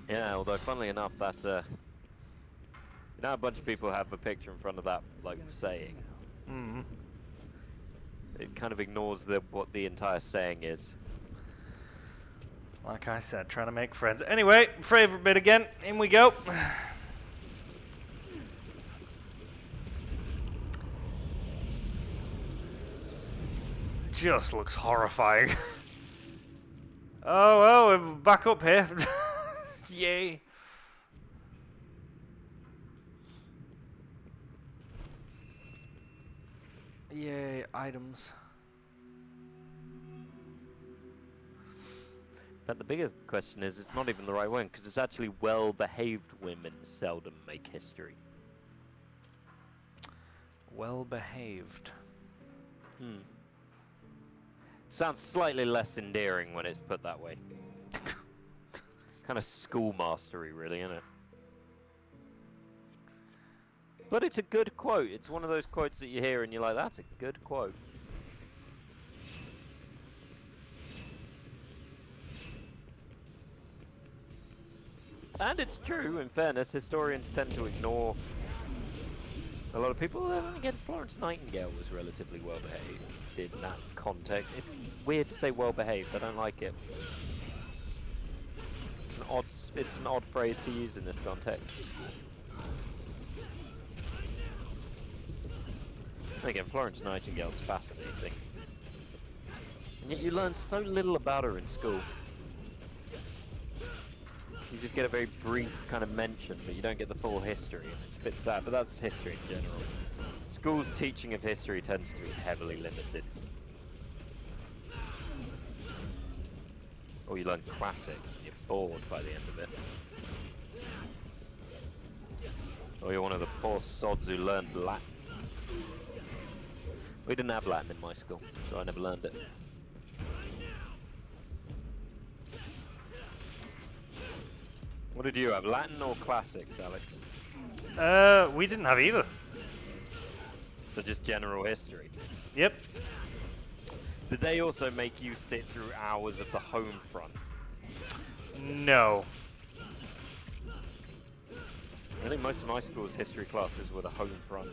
Yeah, although funnily enough, that, you know, a bunch of people have a picture in front of that, like, saying.
Mm-hmm.
It kind of ignores what the entire saying is.
Like I said, trying to make friends. Anyway, favorite bit again. In we go. Just looks horrifying. Oh, well, we're back up here. Yay. Yay, items.
But the bigger question is, it's not even the right one, because it's actually well-behaved women seldom make history.
Well-behaved.
Sounds slightly less endearing when it's put that way. Kind of schoolmastery, really, isn't it? But it's a good quote. It's one of those quotes that you hear and you're like, that's a good quote. And it's true, in fairness, historians tend to ignore a lot of people. Then again, Florence Nightingale was relatively well-behaved in that context. It's weird to say well-behaved, I don't like it. It's an odd phrase to use in this context. And again, Florence Nightingale's fascinating. And yet you learn so little about her in school. You just get a very brief kind of mention, but you don't get the full history, and it's a bit sad, but that's history in general. School's teaching of history tends to be heavily limited. Or you learn classics, and you're bored by the end of it. Or you're one of the poor sods who learned Latin. We didn't have Latin in my school, so I never learned it. What did you have, Latin or classics, Alex?
We didn't have either.
So just general history.
Yep.
Did they also make you sit through hours of the home front?
No.
I think most of my school's history classes were the home front.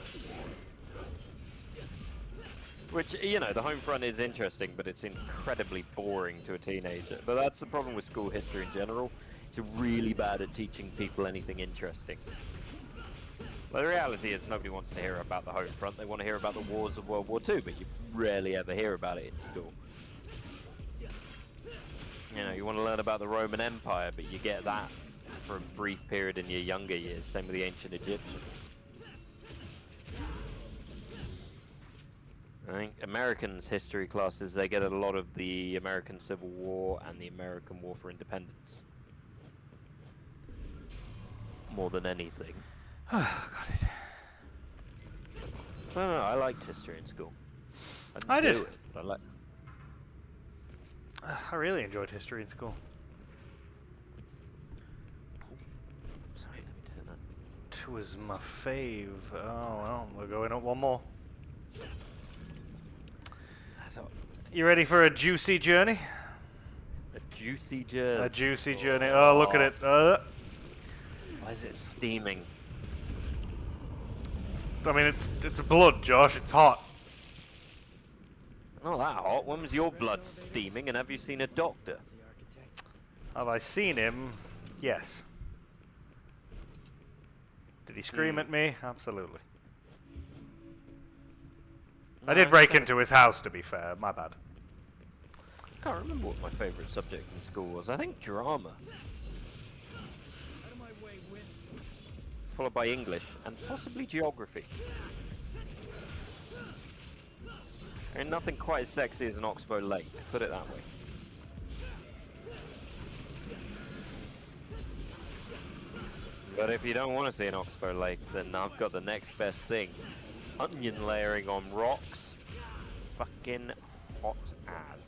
Which, you know, the home front is interesting, but it's incredibly boring to a teenager. But that's the problem with school history in general. It's really bad at teaching people anything interesting. Well, the reality is nobody wants to hear about the home front. They want to hear about the wars of World War II, but you rarely ever hear about it in school. You know, you want to learn about the Roman Empire, but you get that for a brief period in your younger years. Same with the ancient Egyptians. I think Americans' history classes, they get a lot of the American Civil War and the American War for Independence. More than anything.
Got it.
I don't know, I liked history in school.
I did.
Do it, but
I really enjoyed history in school.
Sorry, let me turn that.
It was my fave. Oh well, we're going up one more. You ready for a juicy journey?
A juicy journey.
A juicy journey. Oh, look at it.
Why is it steaming?
I mean, it's blood, Josh. It's hot.
Not that hot. When was your blood steaming, and have you seen a doctor?
The architect.
Have I seen him? Yes. Did he scream at me? Absolutely. I did break into his house, to be fair. My bad.
I can't remember what my favourite subject in school was. I think drama,
Out of my way, win.
followed by English, and possibly geography. And nothing quite as sexy as an Oxbow Lake, put it that way. But if you don't want to see an Oxbow Lake, then I've got the next best thing. Onion layering on rocks. Fucking hot as.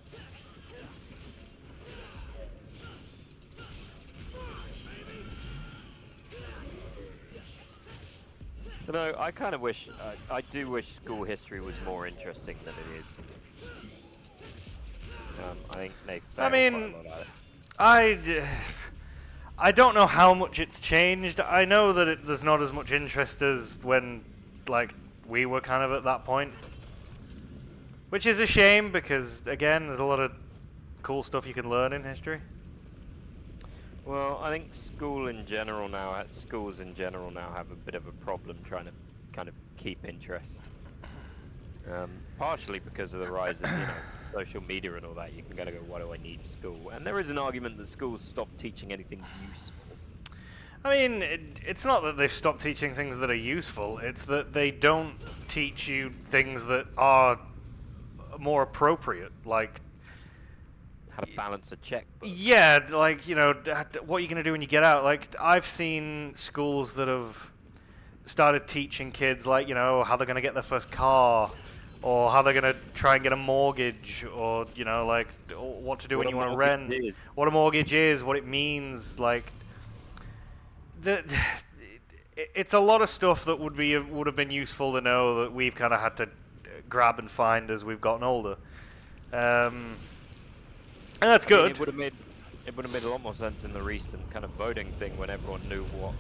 You know, I kind of wish, I do wish school history was more interesting than it is. I think they failed quite a lot at it.
I don't know how much it's changed. I know that there's not as much interest as when, like, we were kind of at that point. Which is a shame because, again, there's a lot of cool stuff you can learn in history.
Well, I think schools in general now have a bit of a problem trying to kind of keep interest. Partially because of the rise of, social media and all that. You can kind of go, why do I need school? And there is an argument that schools stop teaching anything useful.
I mean, it's not that they've stopped teaching things that are useful. It's that they don't teach you things that are more appropriate, like
How to balance a checkbook.
yeah, like, what you're going to do when you get out. Like, I've seen schools that have started teaching kids, like, how they're going to get their first car, or how they're going to try and get a mortgage, or, like, what to do when you want to rent, what a mortgage is, what it means, like, it's a lot of stuff that would have been useful to know that we've kind of had to grab and find as we've gotten older. And that's good.
It would have made a lot more sense in the recent kind of voting thing when everyone knew what,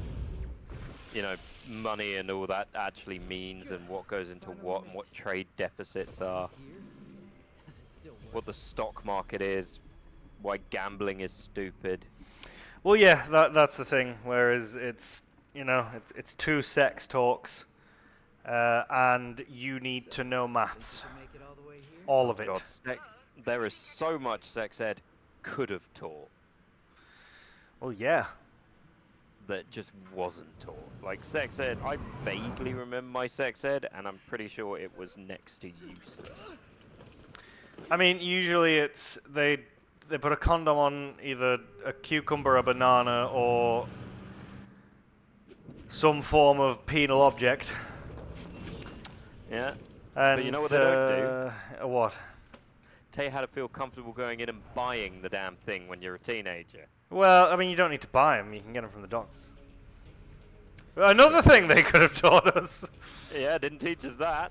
money and all that actually means and what goes into what and what trade deficits are,
Here? Does it still work?
what the stock market is, why gambling is stupid.
Well, yeah, that's the thing. Whereas it's two sex talks, and you need to know maths,
To make it all the way here?
all of it.
God, there is so much sex ed could have taught
Well, yeah.
that just wasn't taught. Like sex ed, I vaguely remember my sex ed, and I'm pretty sure it was next to useless.
I mean, usually it's they put a condom on either a cucumber, a banana, or some form of penal object.
Yeah.
And
But you know what they don't
do? What?
Tell you how to feel comfortable going in and buying the damn thing when you're a teenager.
Well, I mean, you don't need to buy them. You can get them from the doctors. Another thing they could have taught us.
Yeah, didn't teach us that.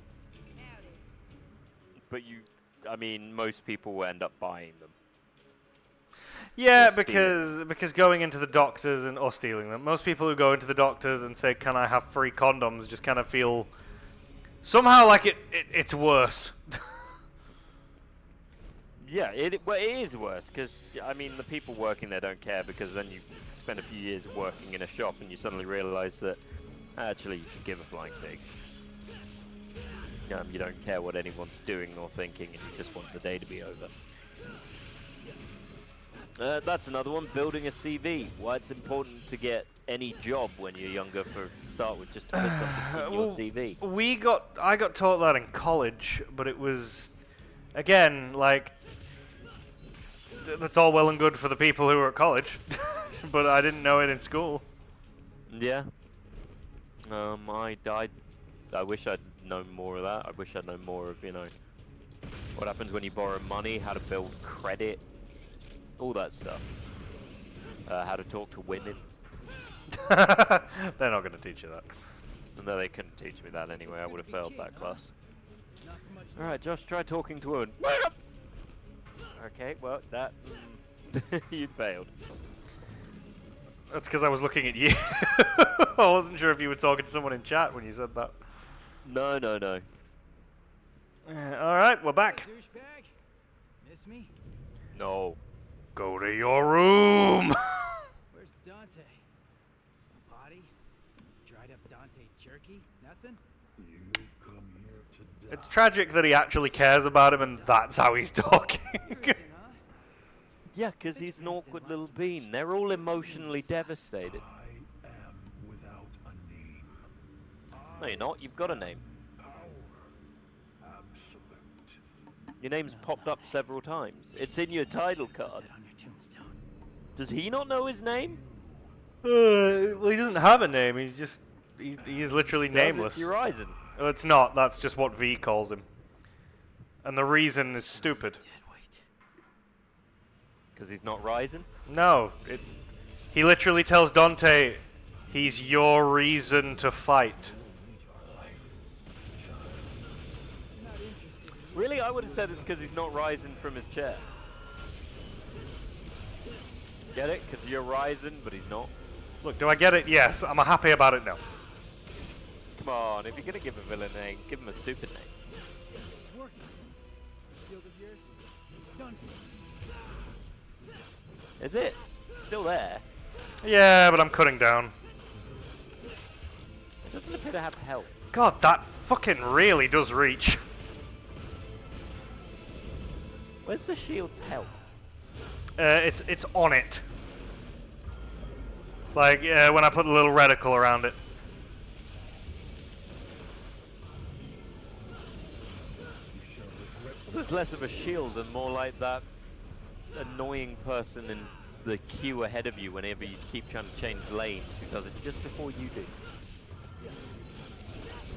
But most people will end up buying them.
Yeah,
Or stealing.
because going into the doctors or stealing them. Most people who go into the doctors and say, "Can I have free condoms?" just kind of feel somehow like it's worse.
Yeah, well, it is worse because I mean the people working there don't care because then you spend a few years working in a shop and you suddenly realise that actually you can give a flying fig. You don't care what anyone's doing or thinking, and you just want the day to be over. That's another one. Building a CV. Why it's important to get any job when you're younger for start with, just to put something in your CV.
I got taught that in college, but it was again like that's all well and good for the people who were at college, but I didn't know it in school.
Yeah. I wish I'd known more of that. I wish I'd known more of, what happens when you borrow money, how to build credit, all that stuff. How to talk to women.
They're not going to teach you that.
No, they couldn't teach me that anyway. I would have failed that class. Alright, Josh, try talking to a woman. Okay, well, that... you failed.
That's because I was looking at you. I wasn't sure if you were talking to someone in chat when you said that.
No.
Alright, we're back.
Douchebag? Miss me?
No.
Go to your room!
Where's Dante? A body? Dried up Dante jerky? Nothing?
You've come here to die.
It's tragic that he actually cares about him and that's how he's talking.
Prison, huh?
Yeah, because he's an awkward little bean. They're all emotionally devastated.
I am without a name.
No, you're not. You've got a name.
Absolute.
Your name's popped up several times. It's in your title card.
On your tombstone.
Does he not know his name?
Well, he doesn't have a name. He's just... He is literally nameless.
It's Horizon.
Well, it's not. That's just what V calls him. And the reason is stupid.
Dead weight.
Because he's not Ryzen?
No. He literally tells Dante, he's your reason to fight.
Not interested.
Really? I would have said it's because he's not rising from his chair. Get it? Because you're rising, but he's not.
Look, do I get it? Yes. I'm happy about it now.
Come on, if you're going to give a villain a name, give him a stupid name.
It's working. Shield of yours? Done.
Is it? Still there?
Yeah, but I'm cutting down.
It doesn't appear to have health.
God, that fucking really does reach.
Where's the shield's health?
It's on it. Like, when I put a little reticle around it.
So it's less of a shield and more like that annoying person in the queue ahead of you whenever you keep trying to change lanes who does it just before you do.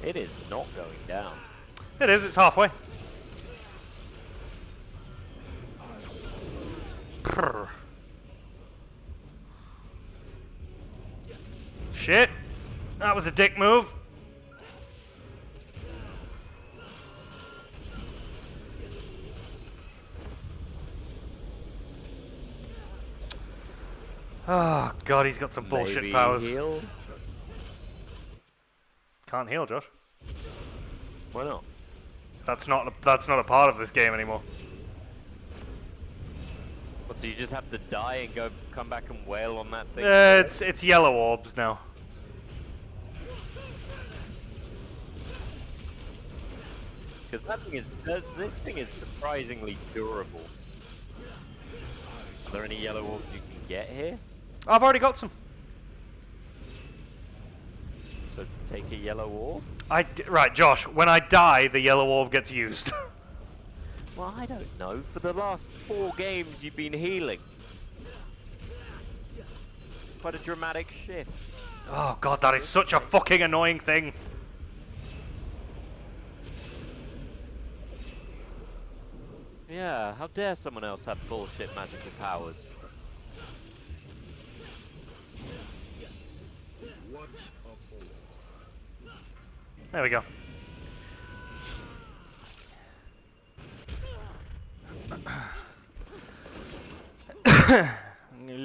It is not going down.
It is, it's halfway. Prrr. Shit. That was a dick move. Oh god, he's got some bullshit
Maybe
powers.
heal?
Can't heal, Josh.
Why not?
That's not a part of this game anymore.
What, so you just have to die and come back and wail on that thing?
It's yellow orbs now.
Because this thing is surprisingly durable. Are there any yellow orbs you can get here?
I've already got some.
So take a yellow orb?
Right, Josh. When I die, the yellow orb gets used.
Well, I don't know. For the last 4 games, you've been healing. Quite a dramatic shift.
Oh god, that is such a fucking annoying thing.
Yeah, how dare someone else have bullshit magical powers?
There we go.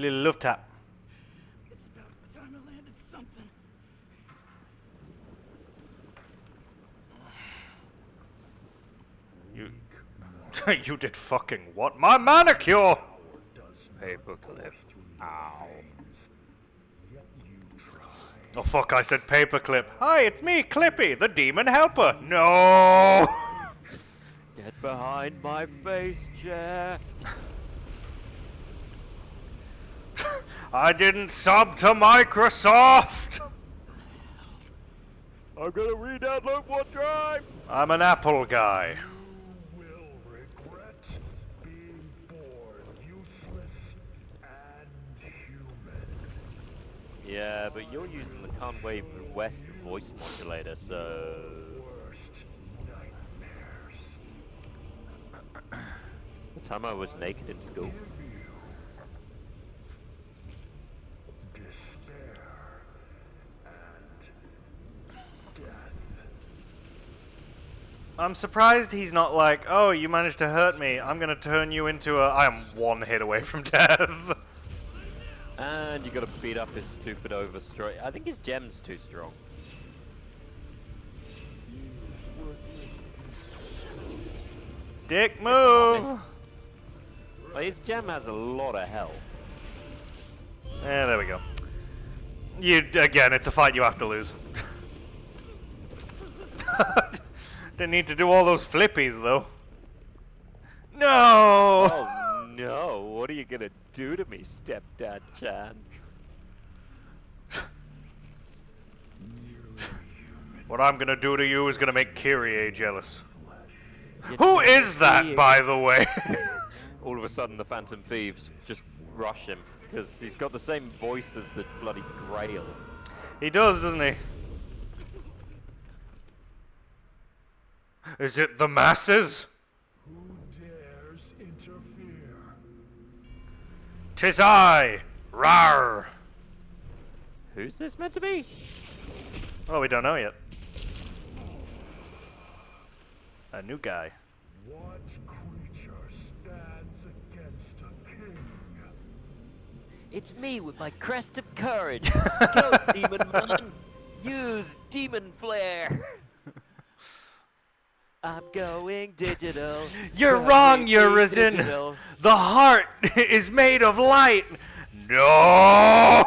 little love tap.
It's about time I landed something.
You did fucking what? My manicure!
Paperclip. Ow.
Oh fuck, I said paperclip. Hi, it's me, Clippy, the demon helper. No!
Get behind my face, chair.
I didn't sub to Microsoft!
I'm gonna re-download OneDrive.
I'm an Apple guy.
You will regret being born useless and human.
Yeah, but you're using the Conway West voice modulator, so...
Worst nightmares.
The time I was naked in school.
Despair and death.
I'm surprised he's not like, oh, you managed to hurt me. I'm gonna turn you into a... I am one hit away from death.
And you gotta beat up his stupid overstrike. I think his gem's too strong.
Dick move!
But his gem has a lot of health.
Yeah, there we go. Again, it's a fight you have to lose. Didn't need to do all those flippies, though. No!
Oh no, what are you gonna do to me, Stepdad Chan?
What I'm gonna do to you is gonna make Kyrie jealous.
You're
Who
not
is that,
seeing-
by the way?
All of a sudden the Phantom Thieves just rush him, because he's got the same voice as the bloody Grail.
He does, doesn't he? Is it the masses?
Who dares interfere?
'Tis I! Rar!
Who's this meant to be?
Oh, we don't know yet. A new guy.
What creature stands against a king?
It's me with my crest of courage. Go, demon man. Use demon flare. I'm going digital.
You're
Going
wrong, Urizen.
digital.
The heart is made of light. No!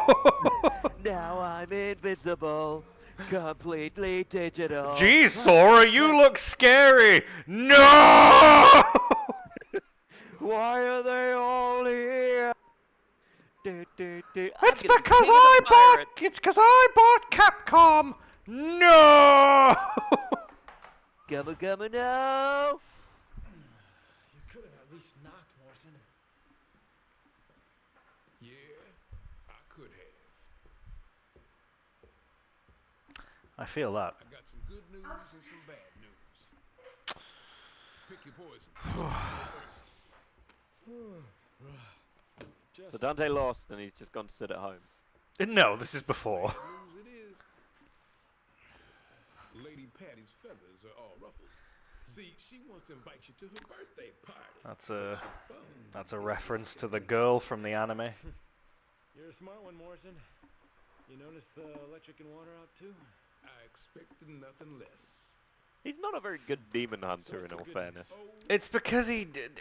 Now I'm invincible. Completely digital.
Gee, Sora, you look scary. No!
Why are they all here?
It's because I bought. It's because I bought Capcom. No!
Gumma gumma no!
You could have at least knocked, Morrison.
Yeah, I could have.
I feel that.
I got some good news and some bad news. Pick your poison.
So Dante lost and he's just gone to sit at home.
No, this is before.
News it is. Lady Patty's feathers are all ruffled. See, she wants to invite you to her birthday party.
That's a reference to the girl from the anime.
You're a smart one, Morrison. You noticed the electric and water out too?
I expected nothing less.
He's not a very good demon hunter in all fairness.
It's because he did.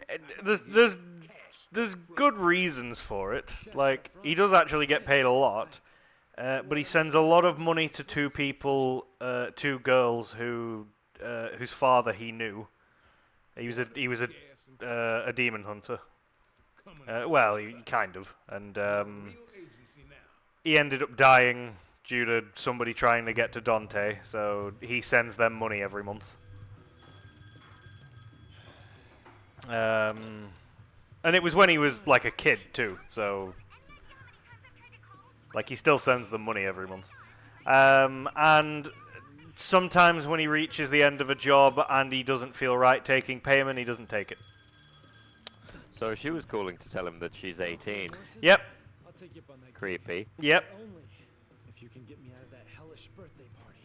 There's good reasons for it. Like, he does actually get paid a lot, but he sends a lot of money to two people, two girls who whose father he knew. He was a demon hunter. Well, he kind of, and he ended up dying due to somebody trying to get to Dante. So he sends them money every month. And it was when he was like a kid too, so like he still sends them money every month. And sometimes when he reaches the end of a job and he doesn't feel right taking payment, he doesn't take it.
So she was calling to tell him that she's 18.
Yep.
I'll take you up on that.
Creepy.
Yep.
Only if you can get me out of that hellish birthday party.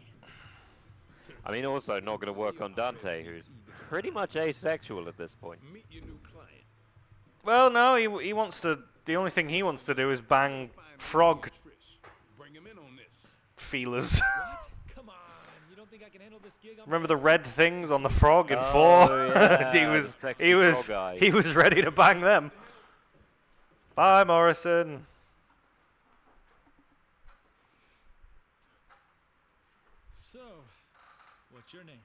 I mean, also not going to work on Dante, who's pretty much asexual at this point.
Meet your new client.
Well, no, he wants to the only thing he wants to do is bang frog
Bring him in on this.
feelers.
What? Come on. You don't think I can handle this gig? on my
Remember the
own?
red things on the frog in
Oh,
4?
yeah,
he
the
was
sexy
he was
frog guy.
he was ready to bang them. Bye, Morrison.
So, what's your name?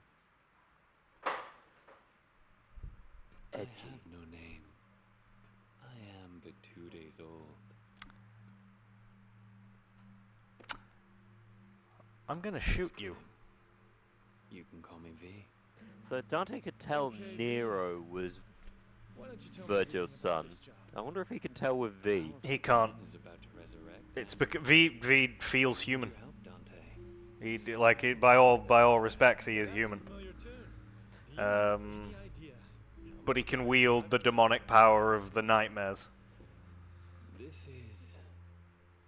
I have no name. I am but 2 days old.
I'm gonna shoot you.
You can call me V.
So Dante could tell Nero was
Why don't you tell me
Virgil's
everything about
son.
this job?
I wonder if he can tell with V.
He can't.
Is about to resurrect.
It's because V feels human.
You help Dante.
By all respects, he is human.
Familiar tune. Do you have
Um,
any idea?
But he can wield the demonic power of the nightmares.
This is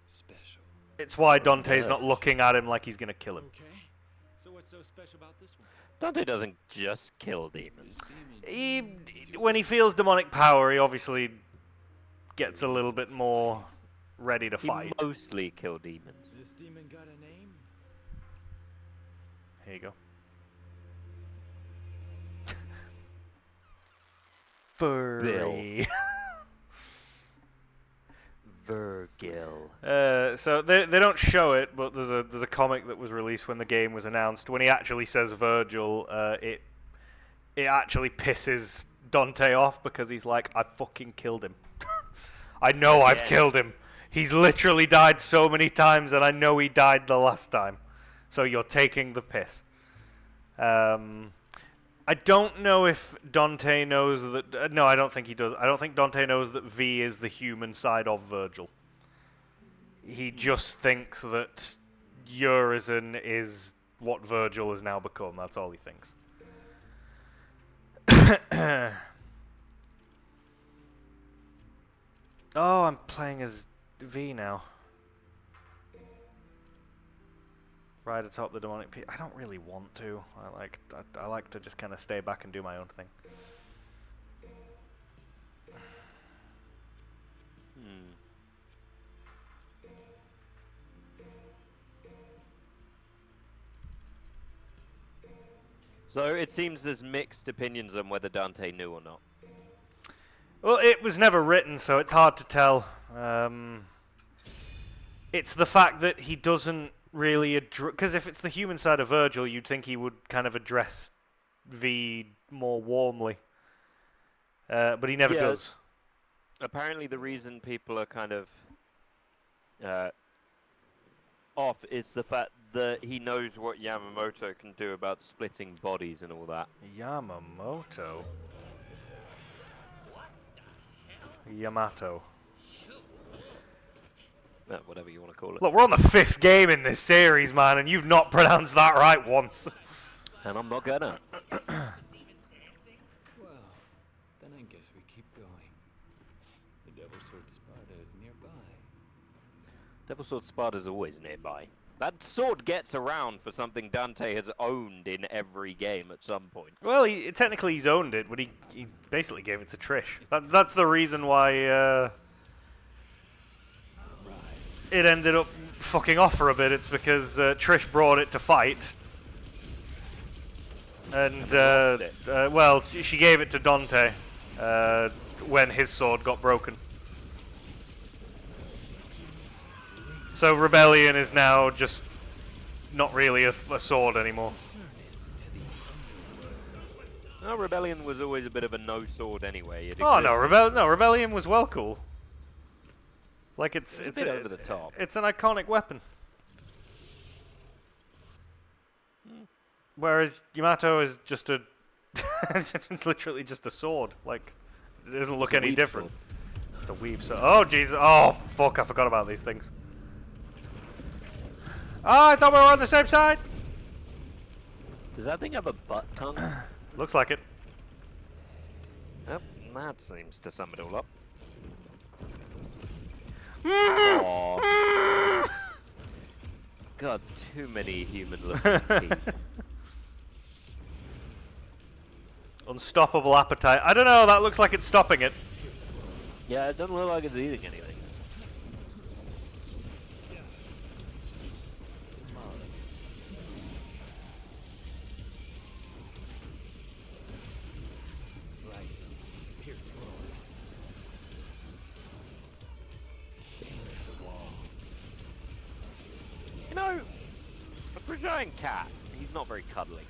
special.
It's why Dante's
Yeah.
not looking at him like he's gonna kill him.
Okay. So what's so special about this one?
Dante doesn't just kill demons.
When he feels demonic power, he obviously gets a little bit more ready to
He
fight.
mostly kill demons.
This demon got a name?
Here you go. Furry.
Virgil.
So they don't show it, but there's a comic that was released when the game was announced. When he actually says Virgil, it actually pisses Dante off because he's like, I fucking killed him. I know I've killed him. He's literally died so many times, and I know he died the last time. So you're taking the piss. I don't know if Dante knows that... no, I don't think he does. I don't think Dante knows that V is the human side of Virgil. He just thinks that Urizen is what Virgil has now become. That's all he thinks. Oh, I'm playing as V now. Right atop the demonic I don't really want to. I like to just kind of stay back and do my own thing.
So it seems there's mixed opinions on whether Dante knew or not.
Well, it was never written, so it's hard to tell. It's the fact that he doesn't really because if it's the human side of Virgil, you'd think he would kind of address V more warmly. But he never does.
Apparently the reason people are kind of off is the fact that he knows what Yamamoto can do about splitting bodies and all that.
Yamamoto? Yamato.
Whatever you want to call it.
Look, we're on the 5th game in this series, man, and you've not pronounced that right once.
And I'm not gonna.
Well, then I guess we keep going. The Devil Sword Sparta is nearby.
Devil Sword Sparta's always nearby. That sword gets around for something Dante has owned in every game at some point.
Well, technically he's owned it, but he basically gave it to Trish. That's the reason why it ended up fucking off for a bit. It's because Trish brought it to fight. And, well, she gave it to Dante when his sword got broken. So Rebellion is now just not really a sword anymore.
No, Rebellion was always a bit of a no sword anyway.
Oh no, Rebellion was well cool. Like it's
a bit over the top.
It's an iconic weapon. Whereas Yamato is just a literally just a sword. Like it doesn't look any different. It's a weeb sword. Oh Jesus! Oh fuck! I forgot about these things. Oh, I thought we were on the same side.
Does that thing have a butt tongue?
Looks like it.
Yep, that seems to sum it all up. Aw. God, too many human-looking teeth.
Unstoppable appetite. I don't know. That looks like it's stopping it.
Yeah, it doesn't look like it's eating anything. You know, for a giant cat, he's not very cuddly.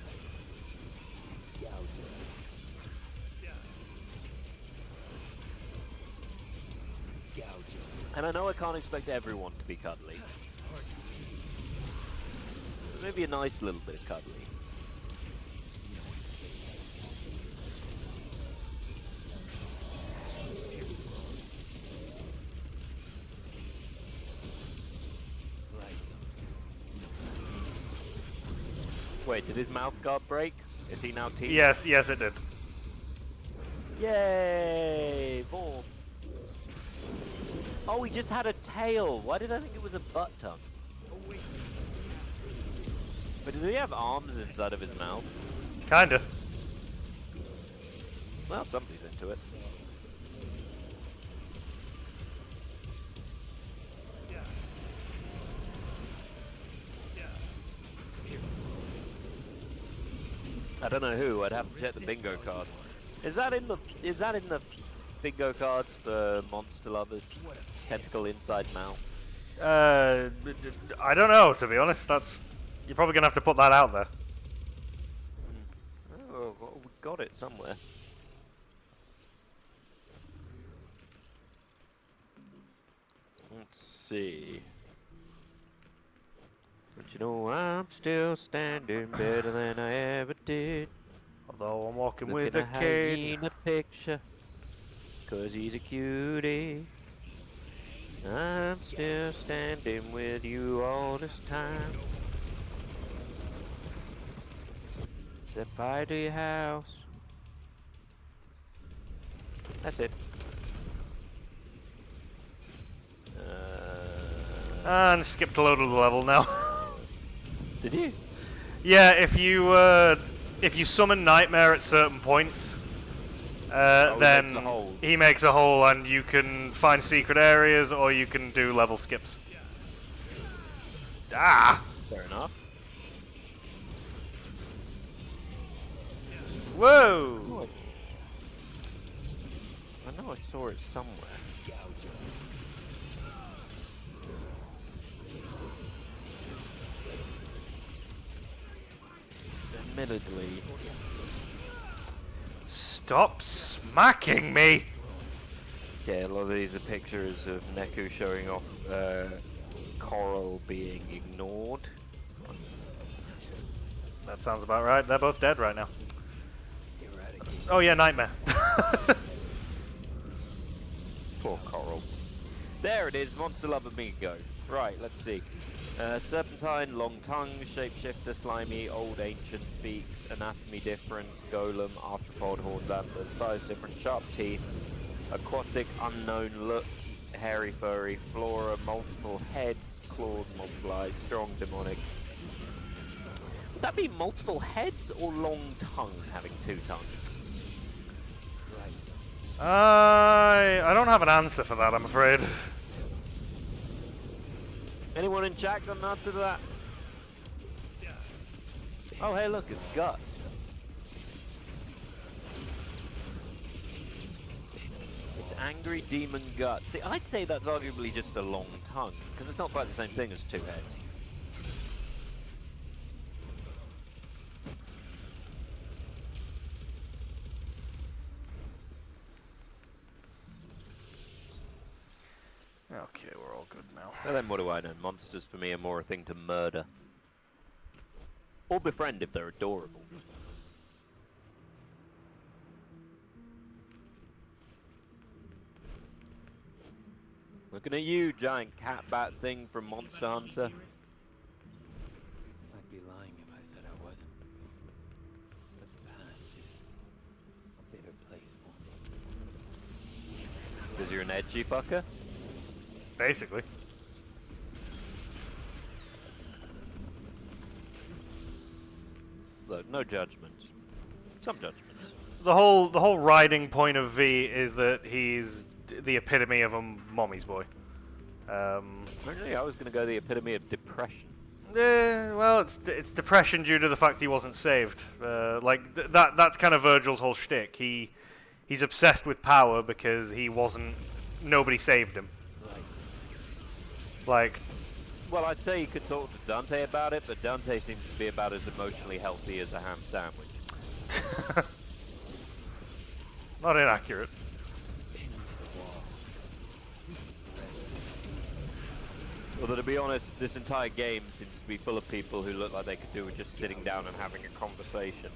And I know I can't expect everyone to be cuddly. But maybe a nice little bit of cuddly. Wait, did his mouth guard break? Is he now teeth?
Yes, yes, it did.
Yay! Boom. Oh, he just had a tail. Why did I think it was a butt tongue? But does he have arms inside of his mouth?
Kinda.
Well, somebody's into it. I don't know who. I'd have to check the bingo cards. Is that in the bingo cards for monster lovers? Tentacle inside mouth.
I don't know, to be honest. You're probably gonna have to put that out there.
Oh, well, we got it somewhere. Let's see. But you know, I'm still standing better than I ever did.
Although I'm walking
Looking
with a
at
cane.
in a picture, 'cause he's a cutie. I'm still standing with you all this time. Set fire to your house. That's it.
And skipped a load of the level now.
Did you?
Yeah, if you summon Nightmare at certain points, then
makes a hole.
he makes a hole, and you can find secret areas, or you can do level skips. Ah!
Fair enough.
Whoa!
I know I saw it somewhere. Admittedly.
Stop smacking me!
Yeah, a lot of these are pictures of Nehku showing off coral being ignored.
That sounds about right. They're both dead right now. Oh yeah, Nightmare.
Poor coral. There it is, Monster Lover Bingo. Right, let's see. Serpentine, long tongue, shapeshifter, slimy, old ancient, beaks, anatomy difference, golem, arthropod, horns, antlers, size different, sharp teeth, aquatic, unknown looks, hairy, furry, flora, multiple heads, claws, multiple eyes, strong, demonic. Would that be multiple heads or long tongue having two tongues?
I don't have an answer for that, I'm afraid.
Anyone in chat got an answer to that? Oh, hey, look, it's guts. It's angry demon gut. See, I'd say that's arguably just a long tongue, because it's not quite the same thing as two heads.
Okay, we're all good now.
Well, then what do I know? Monsters for me are more a thing to murder. Or befriend if they're adorable. Looking at you, giant cat bat thing from Monster Hunter.
I'd be lying if I said I wasn't. But the past is a bitter place for me.
Because you're an edgy fucker?
Basically.
Look, no judgments. Some judgments.
The whole riding point of V is that he's the epitome of a mommy's boy.
Originally, I was going to go the epitome of depression.
Well, it's depression due to the fact he wasn't saved. That's kind of Virgil's whole shtick. He's obsessed with power because nobody saved him. Like,
well, I'd say you could talk to Dante about it, but Dante seems to be about as emotionally healthy as a ham sandwich.
not inaccurate.
Although, to be honest, this entire game seems to be full of people who look like they could do with just sitting down and having a conversation.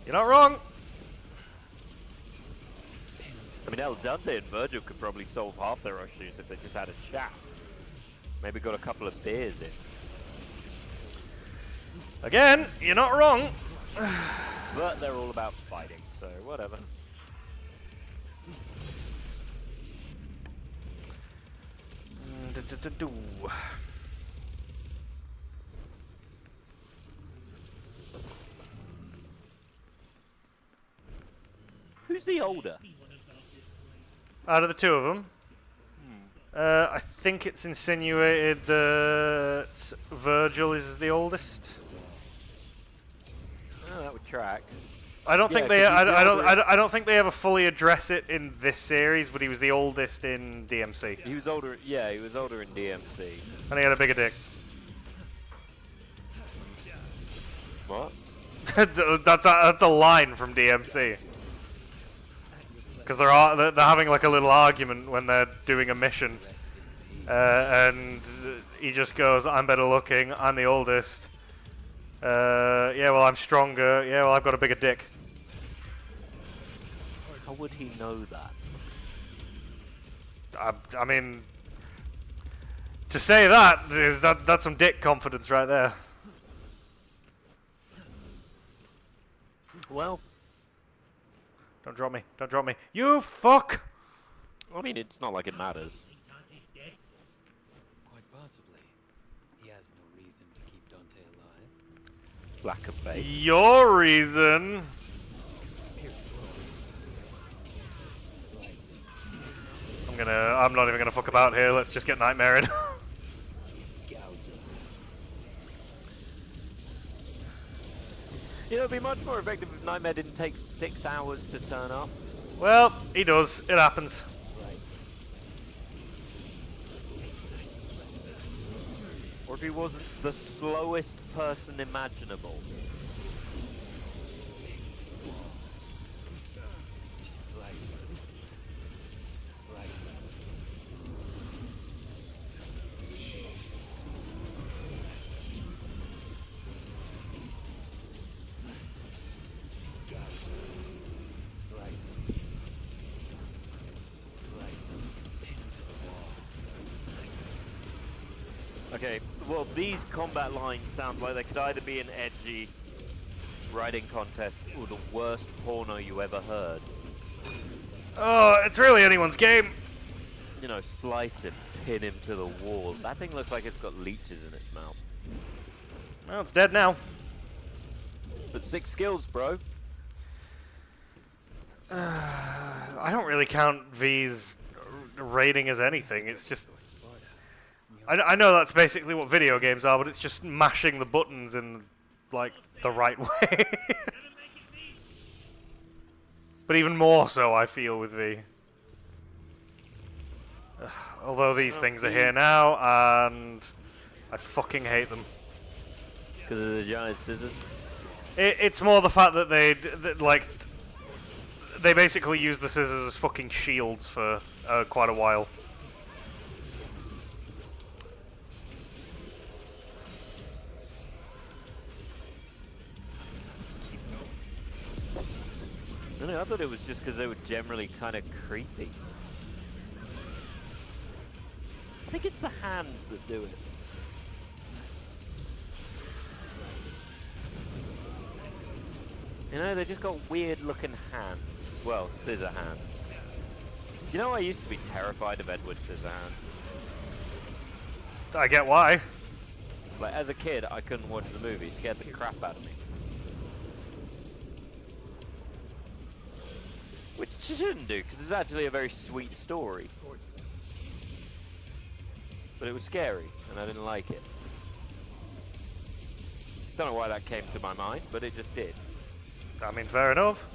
You're not wrong.
I mean, hell, Dante and Virgil could probably solve half their issues if they just had a chat. Maybe got a couple of beers in.
Again, you're not wrong.
But they're all about fighting, so whatever. Who's the older?
Out of the two of them, I think it's insinuated that Virgil is the oldest.
Oh, that would track.
I don't think
'cause
they.
he's
I
the
don't.
older-
I don't think they ever fully address it in this series. But he was the oldest in DMC,
He was older. Yeah, he was older in DMC.
and he had a bigger dick.
What?
that's a line from DMC. Because they're having like a little argument when they're doing a mission, and he just goes, "I'm better looking. I'm the oldest. Yeah, well, I'm stronger. Yeah, well, I've got a bigger dick."
How would he know that?
I mean, to say that's some dick confidence right there.
Well,
Don't drop me. Don't drop me. You fuck!
I mean, it's not like it matters.
Quite possibly. He has no reason to keep Dante alive.
Lack of faith.
Your reason. I'm not even gonna fuck about here. Let's just get Nightmare in.
You know, it'd be much more effective if Nightmare didn't take 6 hours to turn up.
Well, he does. It happens.
Or if he wasn't the slowest person imaginable. Okay, well, these combat lines sound like they could either be an edgy writing contest or the worst porno you ever heard.
Oh, it's really anyone's game.
You know, slice him, pin him to the wall. That thing looks like it's got leeches in its mouth.
Well, it's dead now.
But 6 skills, bro.
I don't really count V's rating as anything. It's just... I know that's basically what video games are, but it's just mashing the buttons in, like, the right way. But even more so, I feel, with V. Although these things are here now, and I fucking hate them.
Because of the giant scissors?
It's more the fact that they basically use the scissors as fucking shields for quite a while.
I thought it was just because they were generally kind of creepy. I think it's the hands that do it. You know, they just got weird looking hands. Well, scissor hands. You know, I used to be terrified of Edward Scissorhands.
I get why.
Like, as a kid, I couldn't watch the movie. It scared the crap out of me. Which you shouldn't do, because it's actually a very sweet story. But it was scary, and I didn't like it. Don't know why that came to my mind, but it just did.
I mean, fair enough.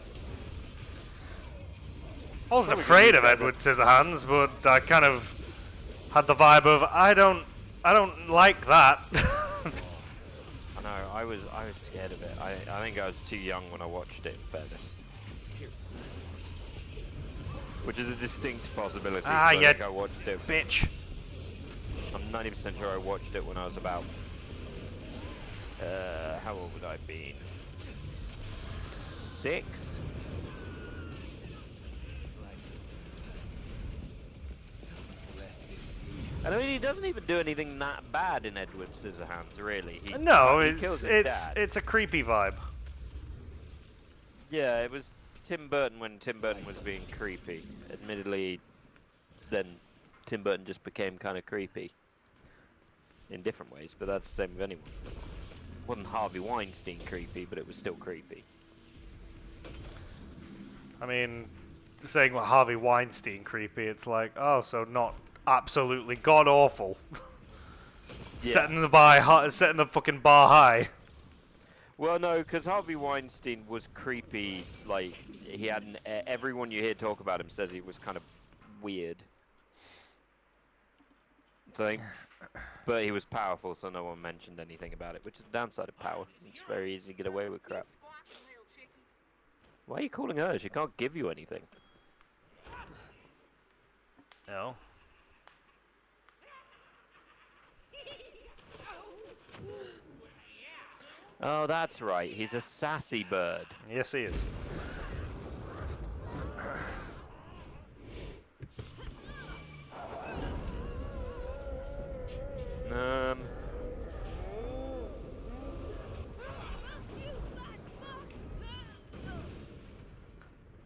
I wasn't afraid of Edward Scissorhands, but I kind of had the vibe of I don't like that.
I know, I was scared of it. I think I was too young when I watched it, in fairness. Which is a distinct possibility.
Ah,
I
yeah,
think I watched it.
bitch.
I'm 90% sure I watched it when I was about... how old would I have been? 6? And I mean, he doesn't even do anything that bad in Edward Scissorhands, really.
No,
he kills his dad.
it's a creepy vibe.
Yeah, it was Tim Burton when Tim Burton was being creepy. Admittedly, then Tim Burton just became kind of creepy. In different ways, but that's the same with anyone. Wasn't Harvey Weinstein creepy, but it was still creepy.
I mean, saying what Harvey Weinstein creepy, it's like, oh, so not absolutely god awful.
Yeah.
Setting the fucking bar high.
Well, no, because Harvey Weinstein was creepy. Like he had everyone you hear talk about him says he was kind of weird. But he was powerful, so no one mentioned anything about it, which is the downside of power. It's very easy to get away with crap. Why are you calling her? She can't give you anything.
No.
Oh, that's right. He's a sassy bird.
Yes, he is.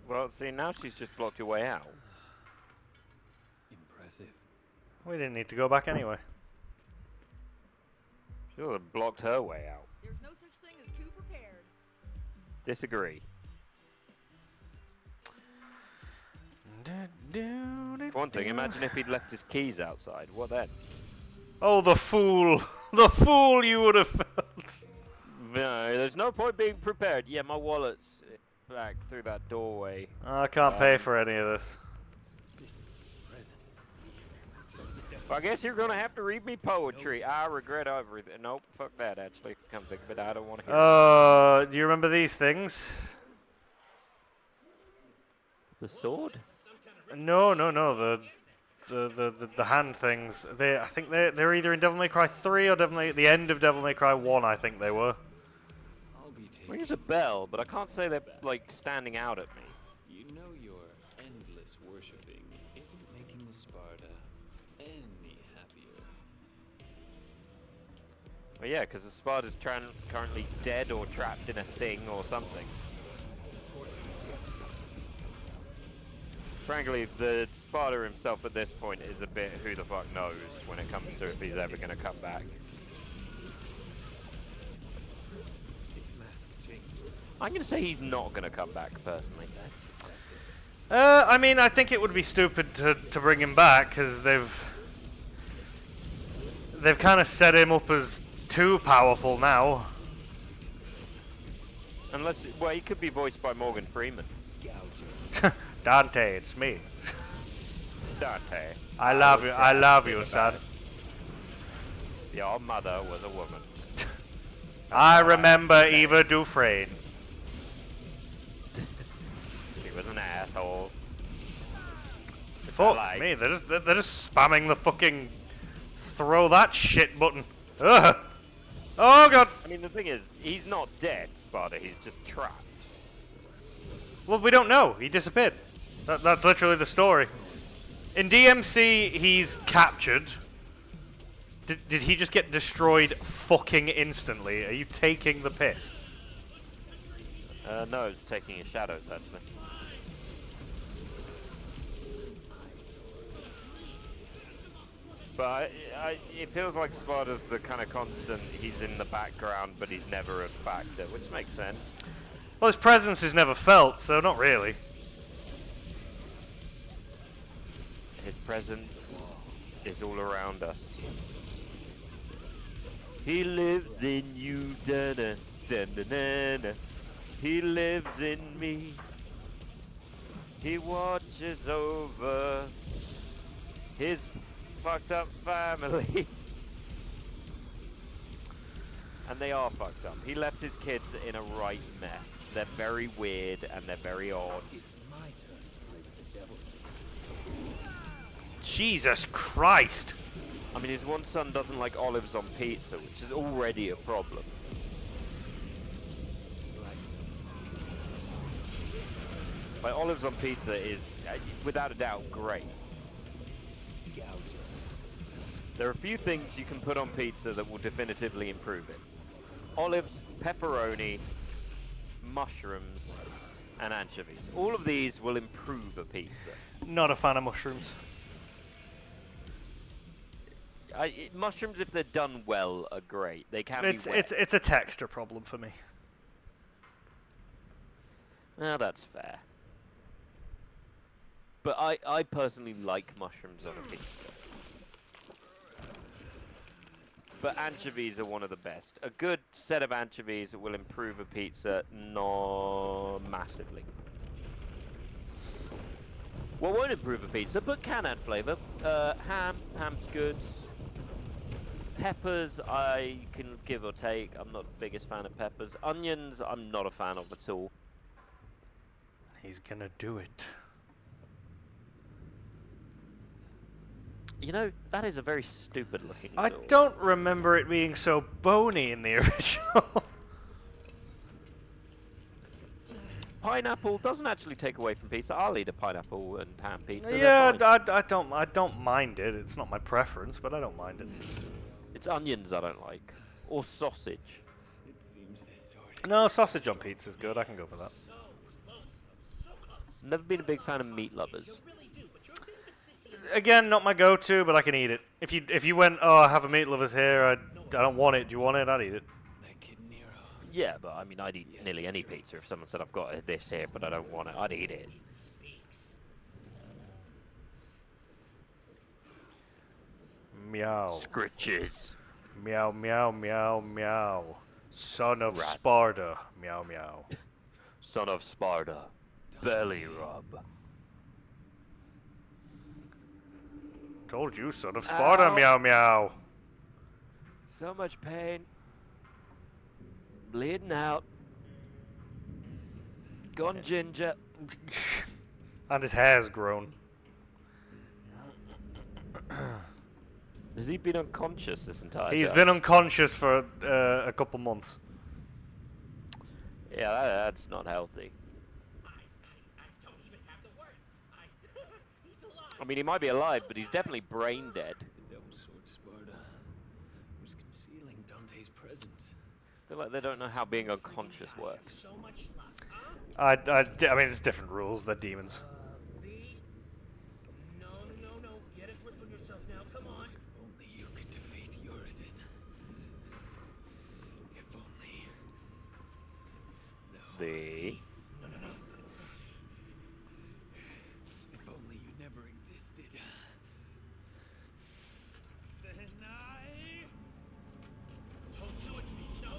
Well, see, now she's just blocked your way out.
Impressive.
We didn't need to go back anyway.
She would have blocked her way out.
There's no such thing as too prepared.
Disagree. For one thing, imagine if he'd left his keys outside. What then?
Oh, the fool! The fool you would have felt!
No, there's no point being prepared. Yeah, my wallet's back through that doorway.
I can't pay for any of this.
Well, I guess you're gonna have to read me poetry. I regret everything. Nope, fuck that, actually. Come think of it, I don't want to hear it.
Do you remember these things?
The sword?
No. The hand things. I think they're either in Devil May Cry 3 or the end of Devil May Cry 1. I think they were.
I'll be taking.
Rings a bell, but I can't say they're like standing out at me.
You know your endless worshipping isn't making the Sparta any happier.
Well, yeah, because the Sparta's currently dead or trapped in a thing or something. Frankly, the Sparta himself at this point is a bit who the fuck knows when it comes to if he's ever going to come back. I'm going to say he's not going to come back, personally.
I mean, I think it would be stupid to bring him back because they've kind of set him up as too powerful now.
Unless, well, he could be voiced by Morgan Freeman.
Dante, it's me.
Dante.
I love you, son.
Your mother was a woman.
I remember Eva Dufresne.
She was an asshole.
Fuck
like.
me, they're just spamming the fucking throw that shit button. Ugh. Oh god.
I mean, the thing is, he's not dead, Sparta. He's just trapped.
Well, we don't know. He disappeared. That's literally the story. In DMC, he's captured. Did he just get destroyed fucking instantly? Are you taking the piss?
No, it's taking his shadows, actually. But it feels like Sparta's the kind of constant. He's in the background, but he's never a factor, which makes sense.
Well, his presence is never felt, so not really.
His presence is all around us. He lives in you, da-da, da-da-da-da. He lives in me. He watches over his fucked up family. And they are fucked up. He left his kids in a right mess. They're very weird and they're very odd.
It's my turn to play with the devil's.
Jesus Christ!
I mean, his one son doesn't like olives on pizza, which is already a problem. Like, olives on pizza is, without a doubt, great. There are a few things you can put on pizza that will definitively improve it. Olives, pepperoni, mushrooms, and anchovies. All of these will improve a pizza.
Not a fan of mushrooms.
Mushrooms, if they're done well, are great. They can be wet.
It's a texture problem for me.
Well, that's fair. But I personally like mushrooms on a pizza. But anchovies are one of the best. A good set of anchovies will improve a pizza massively. What won't improve a pizza, but can add flavour? Ham's good. Peppers, I can give or take. I'm not the biggest fan of peppers. Onions, I'm not a fan of at all.
He's gonna do it.
You know, that is a very stupid looking
I
sword.
don't remember it being so bony in the original.
Pineapple doesn't actually take away from pizza. I'll eat a pineapple and ham pizza.
Yeah,
they're fine.
I don't mind it. It's not my preference, but I don't mind it.
It's onions I don't like. Or sausage.
It seems this sword.
No, sausage on pizza is good. I can go for that.
Never been a big fan of meat lovers.
Again, not my go-to, but I can eat it. If you went, oh, I have a meat lovers here. I don't want it. Do you want it? I'd eat it.
That kid Nero.
Yeah, but I mean, I'd eat nearly any pizza if someone said I've got this here, but I don't want it. I'd eat it.
Meow.
Scritches.
Meow, meow, meow, meow. Son of
Rat.
Sparta. Meow, meow.
Son of Sparta. Belly rub.
Told you, son of Sparta.
Ow.
Meow, meow.
So much pain. Bleeding out. Gone ginger.
And his hair's grown.
Has he been unconscious this entire
He's
time?
been unconscious for a couple months.
Yeah, that's not healthy. I mean, he might be alive, but he's definitely brain dead.
The devil sword Sparta was concealing Dante's presence.
I feel like they don't know how being unconscious works.
I mean, it's different rules. They're demons.
No. Get a grip on yourself now. Come on.
Only you could defeat Urizen. If only. No.
The...
If only you never existed.
Then I... Don't do it to me. No.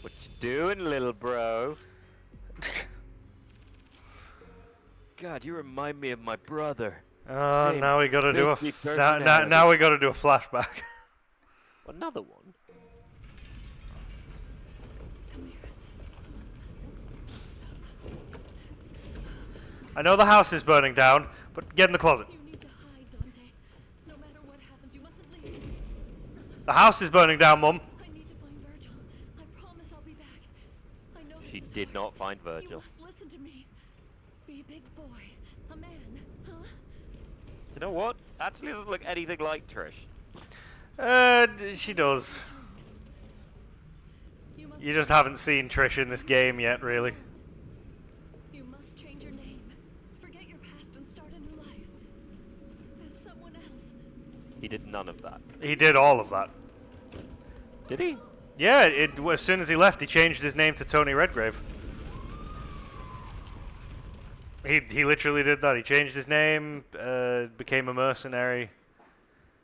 What you doing, little bro? God, you remind me of my brother. Same
Now we gotta do a
filthy
now we gotta do a flashback.
Another one?
I know the house is burning down, but get in the closet.
You need to hide, Dante. No matter what happens, you mustn't leave.
The house is burning down, Mum.
I need to find Virgil. I promise I'll be back. I know this
She
is
did
hard.
not find
You
Virgil.
must listen to me. Be a big boy. A man. Huh?
You know what? Actually doesn't look anything like Trish.
She does.
You must
You just haven't seen Trish in this game yet, really.
You must change your name. Forget your past and start a new life. As someone else.
He did none of that.
He did all of that.
Did he?
Yeah, as soon as he left, he changed his name to Tony Redgrave. He literally did that. He changed his name, became a mercenary.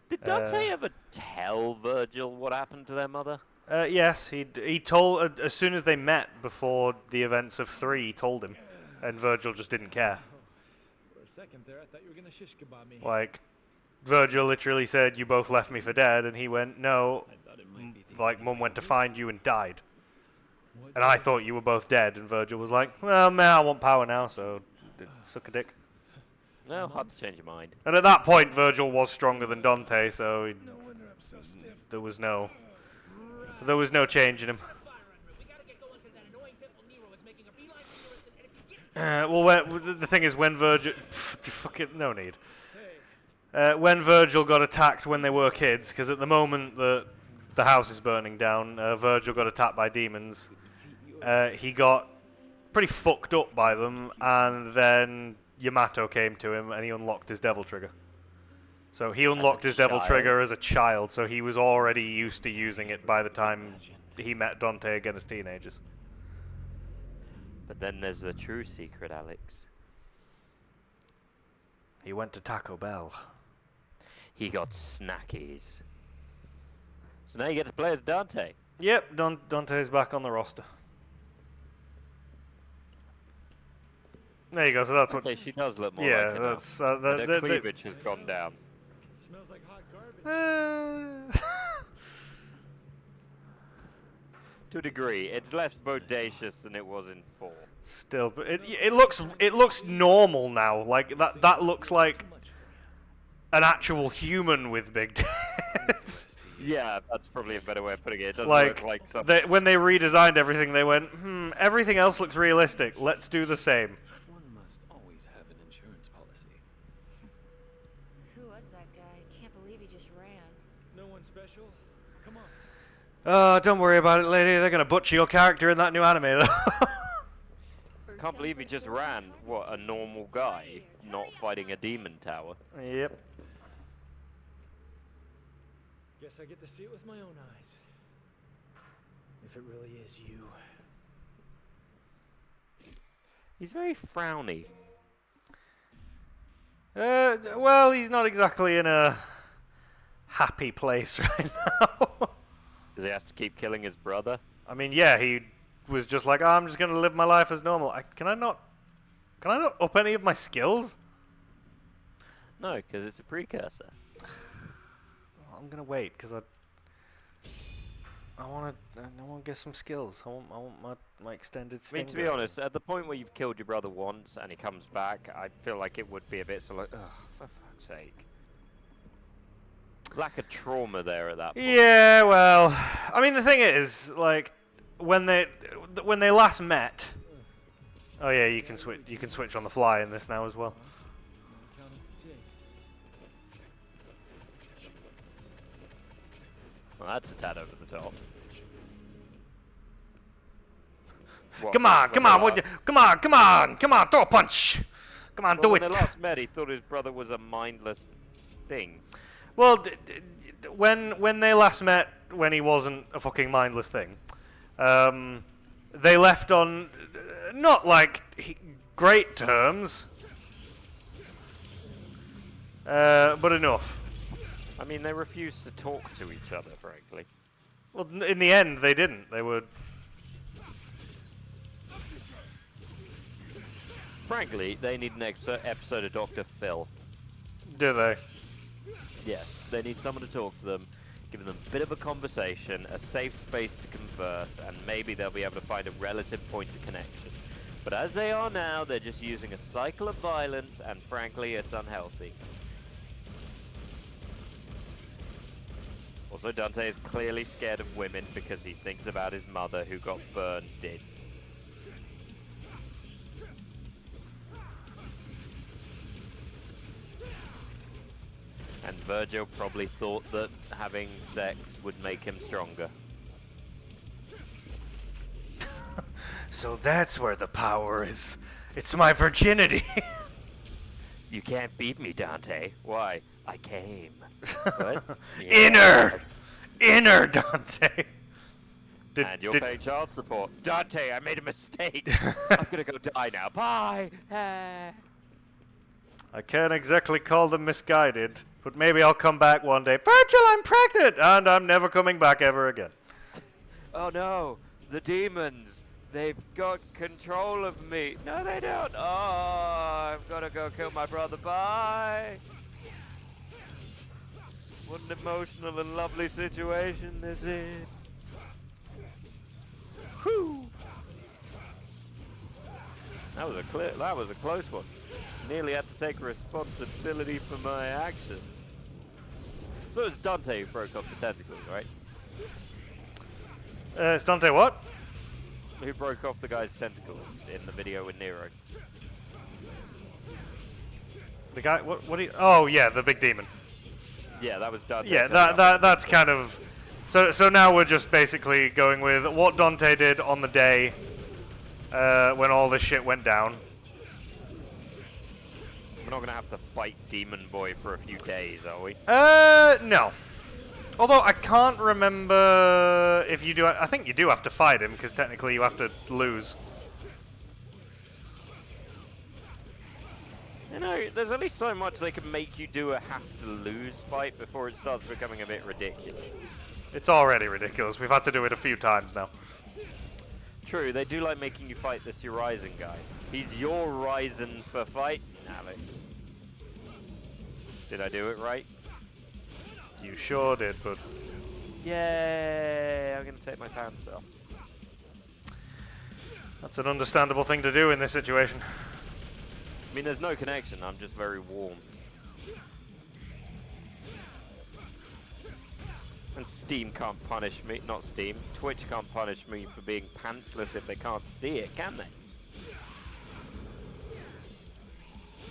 Did Dante ever tell Virgil what happened to their mother?
Yes, he told as soon as they met before the events of 3. He told him, and Virgil just didn't care.
For a second there, I thought you were gonna shish kebab me.
Like, Virgil literally said, "You both left me for dead," and he went, "No, like Mum went to find you and died, and I thought you were both dead." And Virgil was like, "Well, man, I want power now, so suck a dick."
No, hard to change your mind.
And at that point, Virgil was stronger than Dante, so there was no change in him. Well, the thing is, when Virgil, fucking no need. When Virgil got attacked when they were kids, because at the moment that the house is burning down, Virgil got attacked by demons. He got pretty fucked up by them, and then Yamato came to him and he unlocked his devil trigger. So he unlocked his devil trigger as a child, so he was already used to using it by the time he met Dante again as teenagers.
But then there's the true secret, Alex.
He went to Taco Bell.
He got snackies. So now you get to play as Dante.
Yep, Dante's back on the roster. There you go. So that's what.
Okay, she does look more
Yeah,
like it now.
that's
And her cleavage has gone down.
Smells like hot garbage.
To a degree, it's less bodacious than it was in 4.
Still, but it looks normal now. Like that looks like an actual human with big tits.
Yeah, that's probably a better way of putting it. It doesn't
Like,
look like something.
when they redesigned everything, they went, everything else looks realistic. Let's do the same.
One must always have an insurance policy.
Who was that guy? Can't believe he just ran.
No one special? Come on.
Don't worry about it, lady. They're gonna butcher your character in that new anime, though.
Can't believe he just ran. What, a normal guy, not fighting a demon tower.
Yep.
Guess I get to see it with my own eyes. If it really is you.
He's very frowny.
Well, he's not exactly in a happy place right now.
Does he have to keep killing his brother?
I mean, yeah, he was just like, I'm just gonna live my life as normal. Can I not up any of my skills?
No, because it's a precursor.
I'm gonna wait because I want to get some skills. I want my extended
I
sting.
mean, to be honest, at the point where you've killed your brother once and he comes back, I feel like it would be a bit sort of like, ugh, for fuck's sake. Lack of trauma there at that point.
Yeah, well, I mean, the thing is, like, when they last met. Oh yeah, you can switch on the fly in this now as well.
Counting for taste.
Well, that's a tad over the top. What,
Come on, come on, throw a punch. Come on, do
when
it.
they last met, he thought his brother was a mindless thing.
Well, when they last met, when he wasn't a fucking mindless thing, they left on not like great terms, but enough.
I mean, they refused to talk to each other, frankly.
Well, in the end, they didn't. They were.
Frankly, they need an episode of Dr. Phil.
Do they?
Yes, they need someone to talk to them, give them a bit of a conversation, a safe space to converse, and maybe they'll be able to find a relative point of connection. But as they are now, they're just using a cycle of violence, and frankly, it's unhealthy. Also, Dante is clearly scared of women because he thinks about his mother who got burned dead. And Virgil probably thought that having sex would make him stronger.
So that's where the power is. It's my virginity.
You can't beat me, Dante. Why? I came. What?
Inner Dante.
And you're paying child support. Dante, I made a mistake. I'm gonna go die now. Bye.
I can't exactly call them misguided, but maybe I'll come back one day. Virgil, I'm pregnant! And I'm never coming back ever again.
Oh no, the demons. They've got control of me. No, they don't. Oh, I've got to go kill my brother. Bye. What an emotional and lovely situation this is. Whew. That was a close one. Nearly had to take responsibility for my actions. So it was Dante who broke off the tentacles, right?
It's Dante what?
Who broke off the guy's tentacles in the video with Nero.
The guy, what do you, oh yeah, the big demon.
Yeah, that was Dante.
Yeah, that's kind of, so now we're just basically going with what Dante did on the day when all this shit went down.
We're not gonna have to fight Demon Boy for a few days, are we?
No. Although I can't remember if you do. I think you do have to fight him because technically you have to lose.
You know, there's only so much they can make you do a have-to-lose fight before it starts becoming a bit ridiculous.
It's already ridiculous. We've had to do it a few times now.
True, they do like making you fight this Horizon guy. He's your Ryzen for fight, Alex. Did I do it right?
You sure did, bud.
Yay! I'm gonna take my pants off.
That's an understandable thing to do in this situation.
I mean, there's no connection. I'm just very warm. And Steam can't punish me. Not Steam. Twitch can't punish me for being pantsless if they can't see it, can they?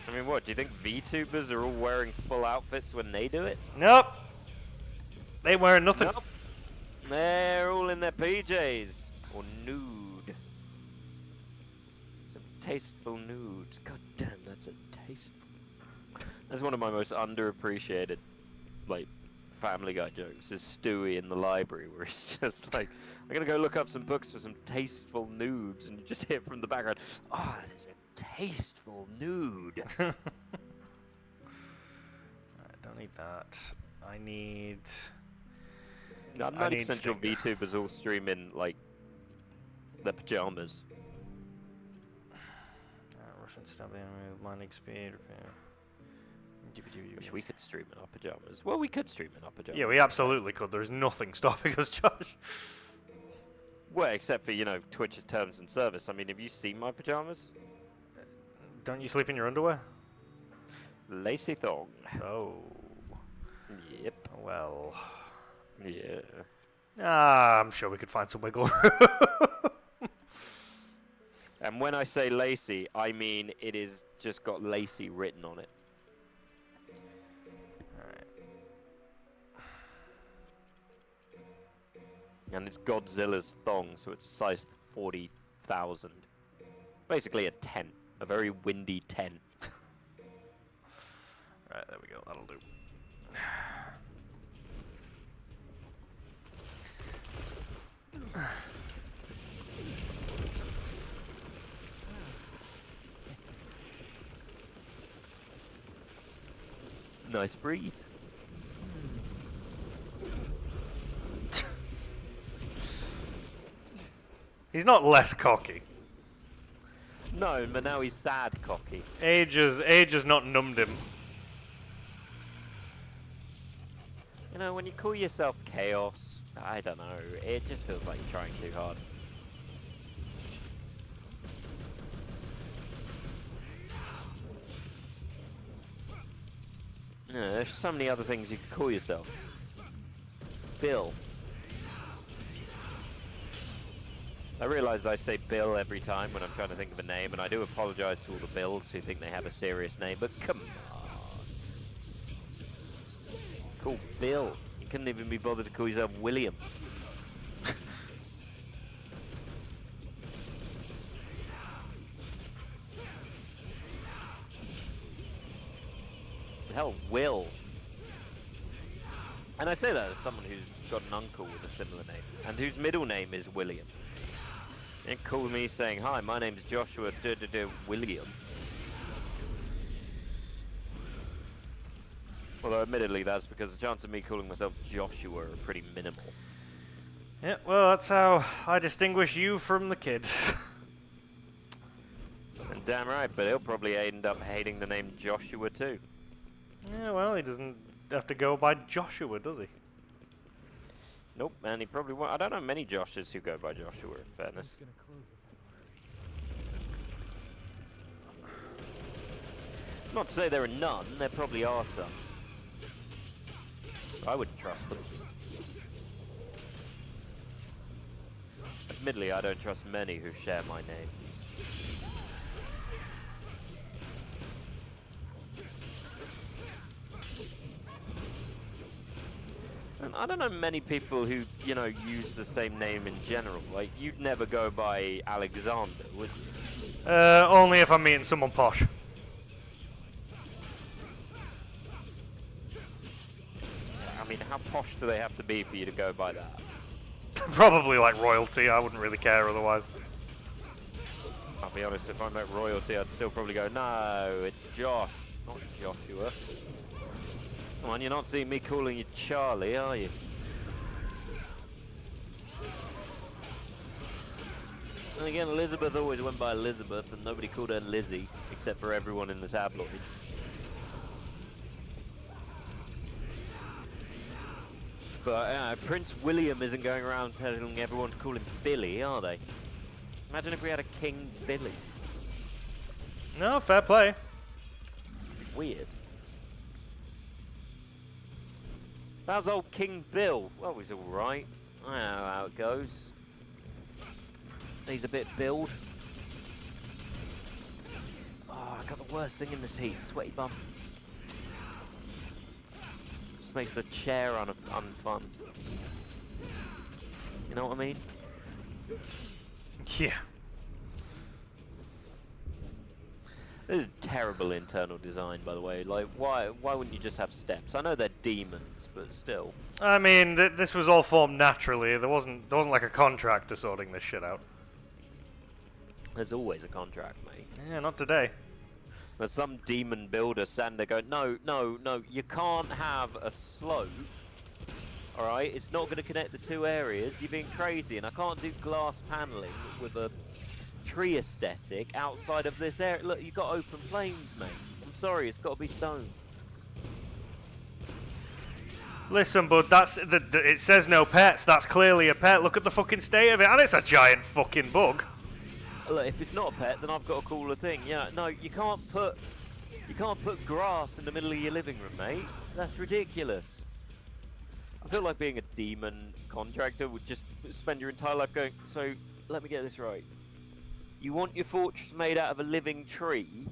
I mean, what? Do you think VTubers are all wearing full outfits when they do it?
Nope. They ain't wearing nothing.
Nope. They're all in their PJs. Or nude. Some tasteful nudes. God damn, that's a tasteful. That's one of my most underappreciated, like, Family Guy jokes, is Stewie in the library, where he's just like, I'm gonna go look up some books for some tasteful nudes, and you just hear from the background, oh, that is a tasteful nude.
I don't need that. I need...
No, I'm 90% sure VTubers all stream in, like, their pajamas.
Russian stabbing with lightning speed.
Wish we could stream in our pajamas. Well, we could stream in our pajamas.
Yeah, we absolutely could. There's nothing stopping us, Josh.
Well, except for, you know, Twitch's terms and service. I mean, have you seen my pajamas?
Don't you sleep in your underwear?
Lacy thong.
Oh.
Yep.
Well.
Yeah.
I'm sure we could find some wiggle room.
And when I say lacy, I mean it is just got lacy written on it. And it's Godzilla's thong, so it's a size 40,000. Basically a tent. A very windy tent.
Right, there we go. That'll do.
Nice breeze.
He's not less cocky.
No, but now he's sad cocky.
Age has not numbed him.
You know, when you call yourself Chaos, I don't know, it just feels like you're trying too hard. You know, there's so many other things you could call yourself. Bill. I realise I say Bill every time when I'm trying to think of a name, and I do apologise to all the Bills who think they have a serious name, but come on. Call Bill. You couldn't even be bothered to call yourself William. Hell, Will. And I say that as someone who's got an uncle with a similar name, and whose middle name is William. And call me saying, "Hi, my name is Joshua William." Although, admittedly, that's because the chance of me calling myself Joshua are pretty minimal.
Yeah, well, that's how I distinguish you from the kid.
And damn right, but he'll probably end up hating the name Joshua too.
Yeah, well, he doesn't have to go by Joshua, does he?
Nope, and he probably won't. I don't know many Joshes who go by Joshua, in fairness. Not to say there are none, there probably are some. I wouldn't trust them. Admittedly, I don't trust many who share my name. And I don't know many people who, you know, use the same name in general. Like, you'd never go by Alexander, would you?
Only if I'm meeting someone posh.
I mean, how posh do they have to be for you to go by that?
Probably like royalty, I wouldn't really care otherwise.
I'll be honest, if I met royalty, I'd still probably go, no, it's Josh, not Joshua. Come on, you're not seeing me calling you Charlie, are you? And again, Elizabeth always went by Elizabeth, and nobody called her Lizzie, except for everyone in the tabloids. But Prince William isn't going around telling everyone to call him Billy, are they? Imagine if we had a King Billy.
No, fair play.
Weird. How's old King Bill? Well, he's alright. I know how it goes. He's a bit billed. Oh, I got the worst thing in this heat. Sweaty bum. Just makes the chair unfun. You know what I mean?
Yeah.
This is terrible internal design, by the way. Like, why wouldn't you just have steps? I know they're demons, but still.
I mean, this was all formed naturally. There wasn't like a contractor sorting this shit out.
There's always a contract, mate.
Yeah, not today.
There's some demon builder standing there going, no, no, no, you can't have a slope. Alright, it's not going to connect the two areas. You're being crazy, and I can't do glass paneling with a tree aesthetic outside of this area. Look, you've got open flames, mate. I'm sorry, it's got to be stone.
Listen, bud, that's it says no pets. That's clearly a pet. Look at the fucking state of it, and it's a giant fucking bug.
Look, if it's not a pet, then I've got a cooler thing. Yeah, no, you can't put grass in the middle of your living room, mate. That's ridiculous. I feel like being a demon contractor would just spend your entire life going, so let me get this right. You want your fortress made out of a living tree,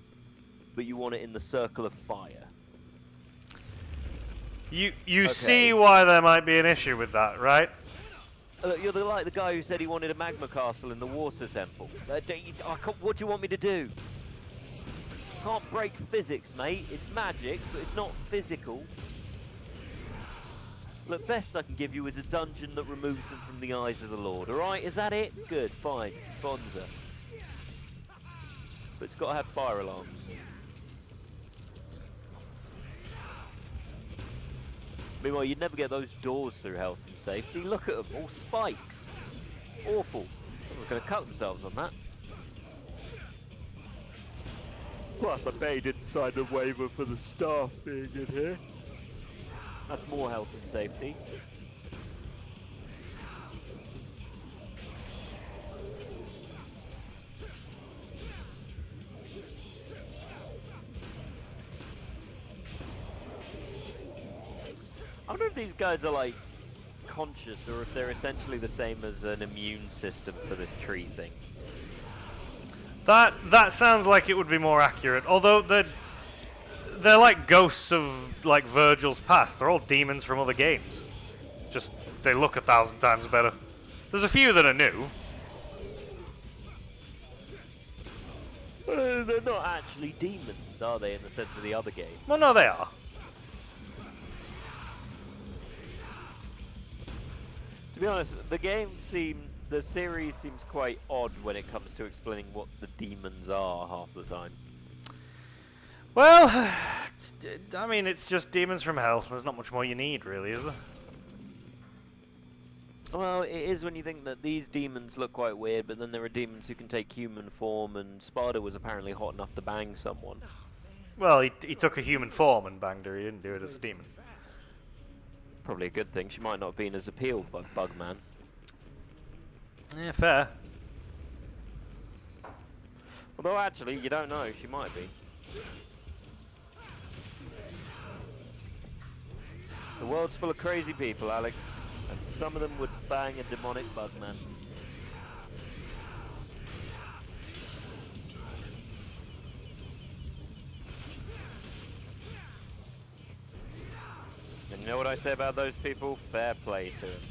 but you want it in the circle of fire. You
okay. See why there might be an issue with that, right?
Look, you're like the guy who said he wanted a magma castle in the water temple. What do you want me to do? Can't break physics, mate. It's magic, but it's not physical. Look, best I can give you is a dungeon that removes them from the eyes of the Lord. Alright, is that it? Good, fine. Bonza. But it's got to have fire alarms. Meanwhile, you'd never get those doors through health and safety. Look at them, all spikes. Awful. Someone's going to cut themselves on that. Plus, I bet he didn't sign the waiver for the staff being in here. That's more health and safety. I wonder if these guys are like conscious, or if they're essentially the same as an immune system for this tree thing.
That sounds like it would be more accurate. Although they're like ghosts of like Virgil's past. They're all demons from other games. Just they look 1,000 times better. There's a few that are new.
They're not actually demons, are they, in the sense of the other game?
Well, no, they are.
To be honest, the series seems quite odd when it comes to explaining what the demons are half the time.
Well, I mean, it's just demons from hell. There's not much more you need, really, is there?
Well, it is when you think that these demons look quite weird, but then there are demons who can take human form, and Sparta was apparently hot enough to bang someone.
Well, he took a human form and banged her. He didn't do it as a demon.
Probably a good thing. She might not have been as appealed by Bugman.
Yeah, fair.
Although actually, you don't know. She might be. The world's full of crazy people, Alex, and some of them would bang a demonic Bugman. And you know what I say about those people? Fair play to them.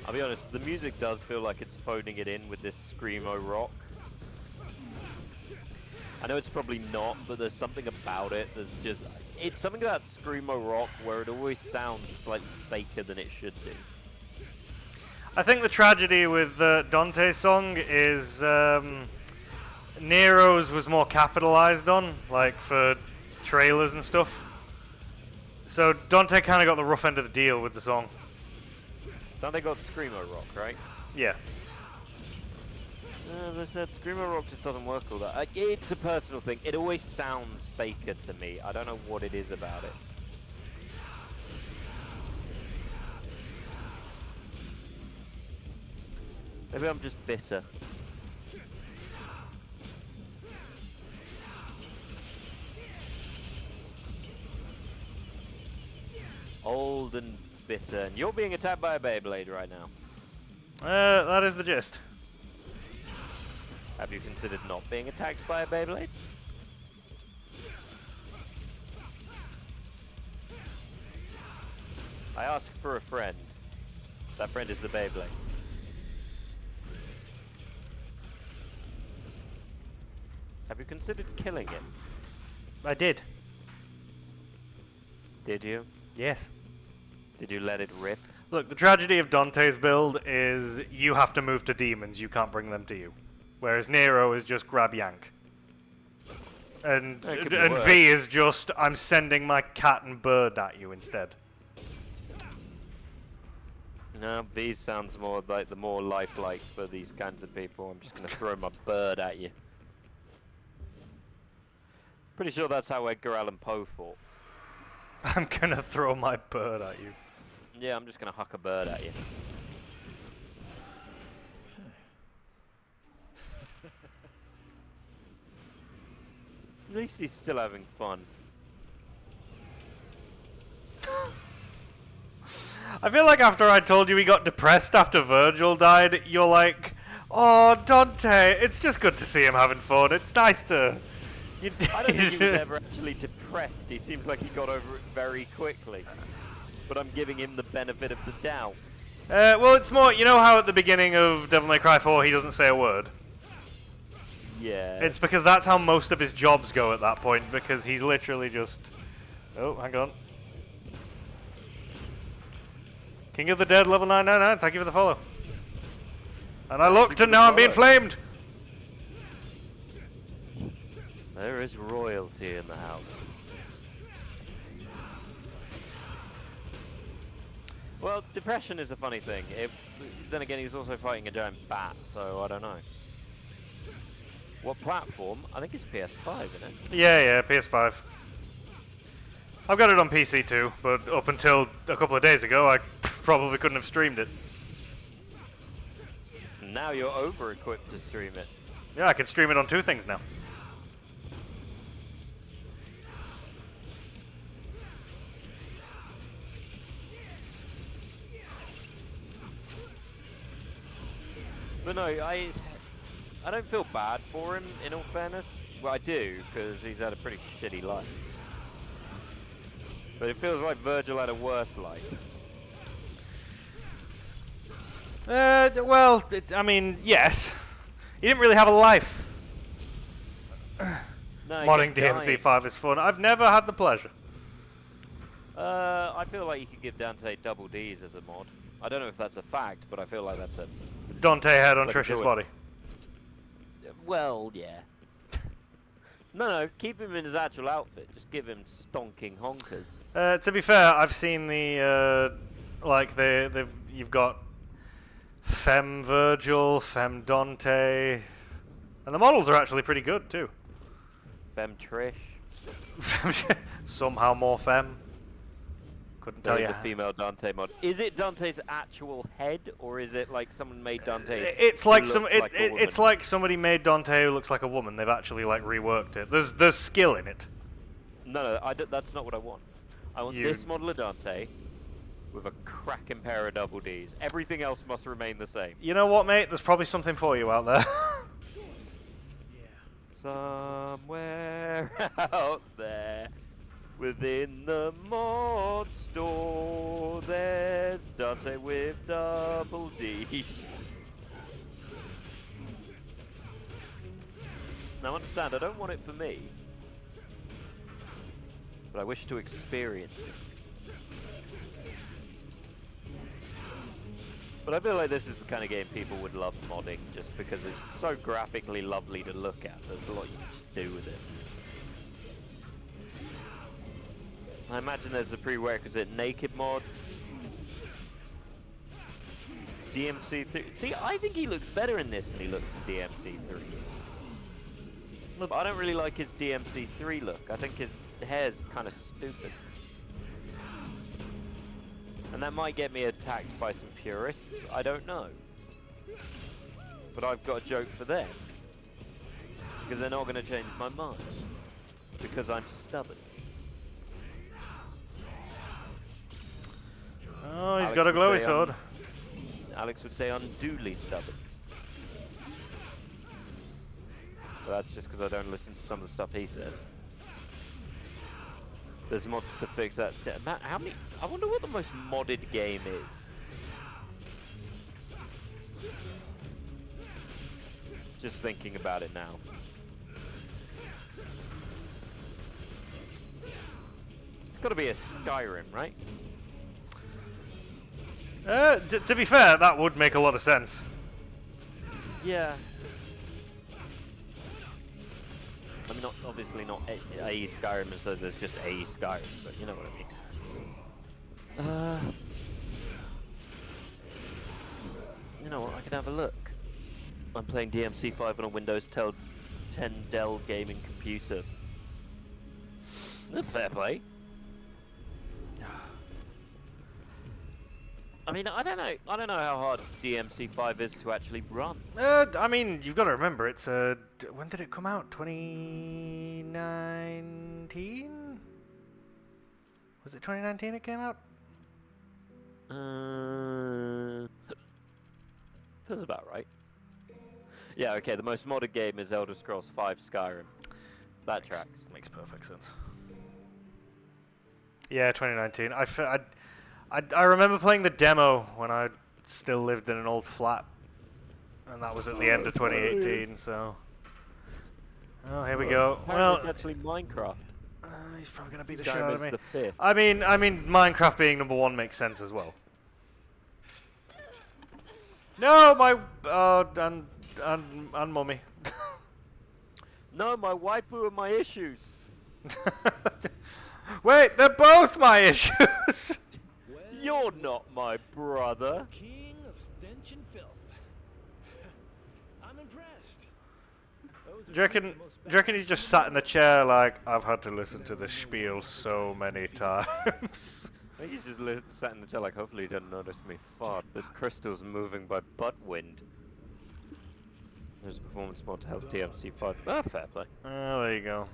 I'll be honest, the music does feel like it's phoning it in with this screamo rock. I know it's probably not, but there's something about it that's just... It's something about screamo rock where it always sounds slightly faker than it should do.
I think the tragedy with Dante's song is Nero's was more capitalized on, like for trailers and stuff. So Dante kind of got the rough end of the deal with the song.
Dante got screamo rock, right?
Yeah.
As I said, screamo rock just doesn't work all that. It's a personal thing. It always sounds faker to me. I don't know what it is about it. Maybe I'm just bitter. Old and bitter. And you're being attacked by a Beyblade right now.
That is the gist.
Have you considered not being attacked by a Beyblade? I ask for a friend. That friend is the Beyblade. Have you considered killing it?
I did.
Did you?
Yes.
Did you let it rip?
Look, the tragedy of Dante's build is you have to move to demons, you can't bring them to you. Whereas Nero is just grab yank. And V is just, I'm sending my cat and bird at you instead.
No, V sounds more like the more lifelike for these kinds of people. I'm just going to throw my bird at you. Pretty sure that's how Edgar Allan Poe fought.
I'm gonna throw my bird at you.
Yeah, I'm just going to huck a bird at you. At least he's still having fun.
I feel like after I told you he got depressed after Virgil died, you're like, oh, Dante, it's just good to see him having fun. It's nice to...
I don't think he was ever actually depressed. He seems like he got over it very quickly. But I'm giving him the benefit of the doubt.
Well, it's more, you know how at the beginning of Devil May Cry 4 he doesn't say a word?
Yeah.
It's because that's how most of his jobs go at that point, because he's literally just... Oh, hang on. King of the Dead, level 999, thank you for the follow. And I looked and now I'm being flamed!
There is royalty in the house. Well, depression is a funny thing. Then again, he's also fighting a giant bat, so I don't know. What platform? I think it's PS5, isn't it?
Yeah, PS5. I've got it on PC too, but up until a couple of days ago, I probably couldn't have streamed it.
Now you're over-equipped to stream it.
Yeah, I can stream it on two things now.
But no, I don't feel bad for him, in all fairness. Well, I do, because he's had a pretty shitty life. But it feels like Virgil had a worse life.
Well, I mean, yes. He didn't really have a life.
No, he
Modding
kept dying.
DMC5 is fun. I've never had the pleasure.
I feel like you could give Dante double Ds as a mod. I don't know if that's a fact, but I feel like that's a...
Dante head on
Let me
Trish's
do it.
body.
Well, yeah. No, keep him in his actual outfit. Just give him stonking honkers.
To be fair, I've seen the you've got Femme Virgil, Femme Dante, and the models are actually pretty good too.
Fem Trish.
Somehow more femme. Couldn't tell
There's
you.
a female Dante mod. Is it Dante's actual head, or is it like someone made Dante?
It's like
who
some.
looks
It,
like a
it,
woman?
it's like somebody made Dante who looks like a woman. They've actually like reworked it. There's skill in it.
No, that's not what I want. I want this model of Dante with a cracking pair of double Ds. Everything else must remain the same.
You know what, mate? There's probably something for you out there.
Somewhere out there, within the mod store, there's Dante with double D. Now understand, I don't want it for me, but I wish to experience it. But I feel like this is the kind of game people would love modding, just because it's so graphically lovely to look at. There's a lot you can just do with it. I imagine there's a prerequisite naked mods. DMC3. See, I think he looks better in this than he looks in DMC3. But I don't really like his DMC3 look. I think his hair's kind of stupid. And that might get me attacked by some purists, I don't know. But I've got a joke for them. Because they're not going to change my mind. Because I'm stubborn.
Oh, he's
Alex
got a
would
glowy
say
sword.
Alex would say unduly stubborn. But that's just because I don't listen to some of the stuff he says. There's mods to fix that. Matt, how many? I wonder what the most modded game is. Just thinking about it now. It's got to be a Skyrim, right?
To be fair, that would make a lot of sense.
Yeah. I mean, obviously not a Skyrim, and so there's just a Skyrim, but you know what I mean. You know what? I can have a look. I'm playing DMC5 on a Windows 10 Dell gaming computer. Fair play. I mean, I don't know how hard DMC5 is to actually run.
I mean, you've got to remember, it's when did it come out? 2019? Was it 2019 it came out?
Feels about right. Yeah, okay, the most modded game is Elder Scrolls V Skyrim. That tracks.
Makes perfect sense. Yeah, 2019. I remember playing the demo when I still lived in an old flat, and that was at the end of 2018. So, oh, here we go. Well,
it's actually Minecraft.
he's probably gonna beat the shit out
Skyrim
of
is
me.
the fifth.
I mean, Minecraft being #1 makes sense as well. No, my and mummy.
No, my waifu and my issues.
Wait, they're both my issues.
You're not my brother.
King of stench and filth. I'm impressed. Those
Do you reckon he's just sat in the chair like, I've had to listen to this spiel so many times?
I think he's just sat in the chair like, hopefully he doesn't notice me fart. This crystal's moving by butt wind. There's a performance mod to help DMC5. Ah, fair play.
Oh, there you go.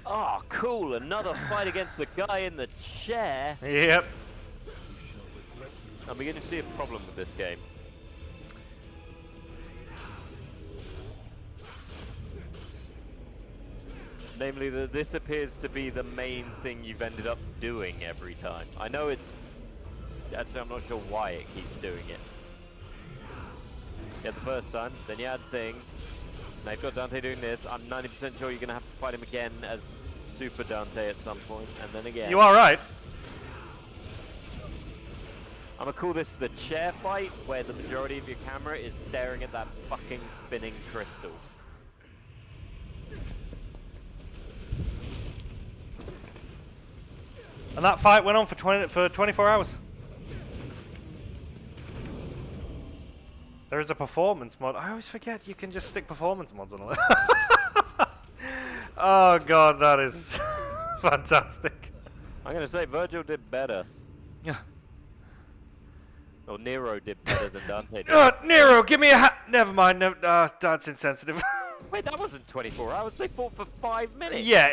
Oh, cool! Another fight against the guy in the chair.
Yep.
I'm beginning to see a problem with this game. Namely, that this appears to be the main thing you've ended up doing every time. I know it's... Actually, I'm not sure why it keeps doing it. Yeah, the first time, then you had thing. Now you've got Dante doing this. I'm 90% sure you're going to have to fight him again as Super Dante at some point, and then again.
You alright?
I'm gonna call this the chair fight, where the majority of your camera is staring at that fucking spinning crystal.
And that fight went on for 24 hours. There is a performance mod. I always forget you can just stick performance mods on it. Oh god, that is fantastic.
I'm gonna say Virgil did better.
Yeah.
Or Nero did better than Dante did.
Nero, give me a hat. Never mind. No, that's insensitive.
Wait, that wasn't 24 hours. They fought for 5 minutes.
Yeah,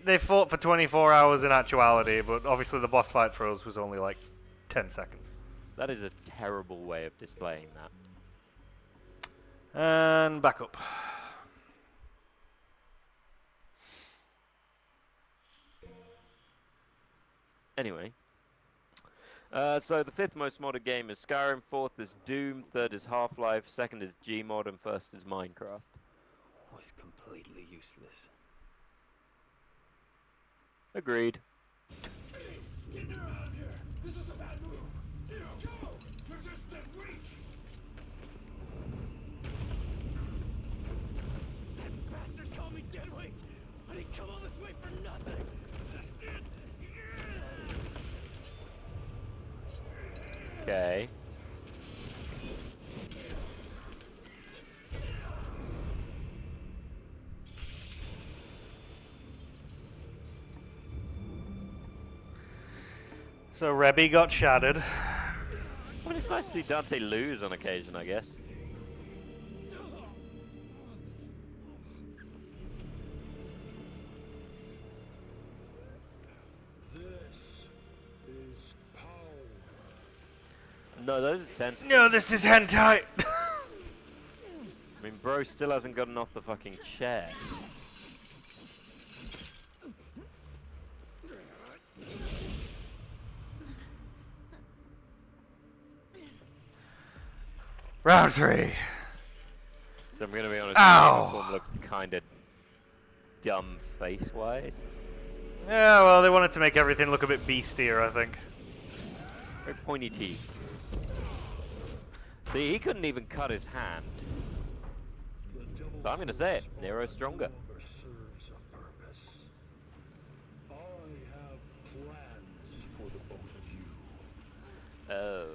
they fought for 24 hours in actuality, but obviously the boss fight for us was only like 10 seconds.
That is a terrible way of displaying that.
And back up.
Anyway. So the 5th most modded game is Skyrim, 4th is Doom, 3rd is Half-Life, 2nd is Gmod, and 1st is Minecraft.
Was completely useless.
Agreed.
Get her out of here! This is a bad move! Go! You're just dead weight!
That bastard called me deadweight. I didn't come all this way for nothing.
Okay.
So Rebby got shattered.
I mean, it's nice to see Dante lose on occasion, I guess.
This is power.
No, those are tentacles.
No, this is hentai.
I mean, bro still hasn't gotten off the fucking chair.
Round 3.
So I'm gonna be honest,
Ow.
the uniform looks kind of dumb face-wise.
Yeah, well, they wanted to make everything look a bit beastier, I think.
Very pointy teeth. See, he couldn't even cut his hand. So I'm gonna say it, Nero's stronger.
Serves a purpose. I have plans for the both of you.
Oh.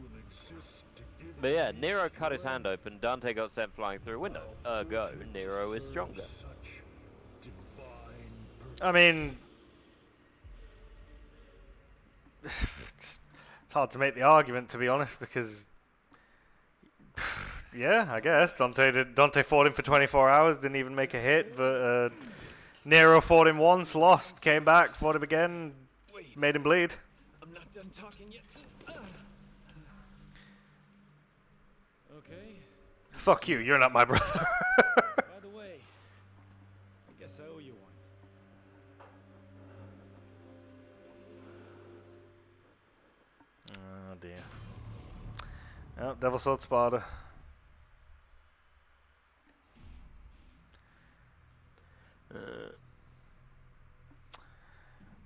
Will exist to give
But yeah, Nero cut his hand open, Dante got sent flying through a window. Ergo, Nero is stronger.
such divine purpose.
I mean, it's hard to make the argument, to be honest, because yeah, I guess Dante fought him for 24 hours, didn't even make a hit. But Nero fought him once, lost, came back, fought him again,
Wait,
made him bleed.
I'm not done talking yet. Okay.
Fuck you, you're not my brother.
By the way, I guess I owe you one.
Oh dear. Oh, Devil Sword Sparta.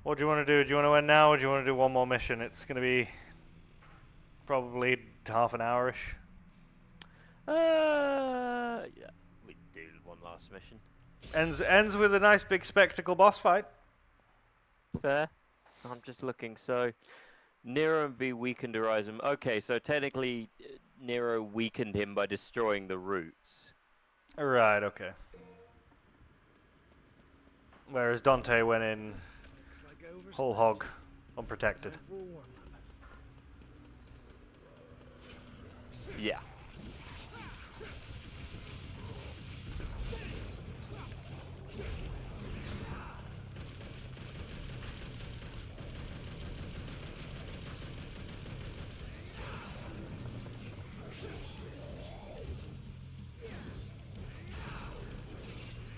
What do you want to do? Do you want to end now, or do you want to do one more mission? It's going to be probably half an hour-ish.
Yeah, we do one last mission.
Ends with a nice big spectacle boss fight.
Fair. I'm just looking, so Nero and V weakened Horizon. Okay, so technically Nero weakened him by destroying the roots.
Right, okay. Whereas Dante went in
Looks like I overstepped.
whole hog, unprotected.
Time for a warm-up.
Yeah.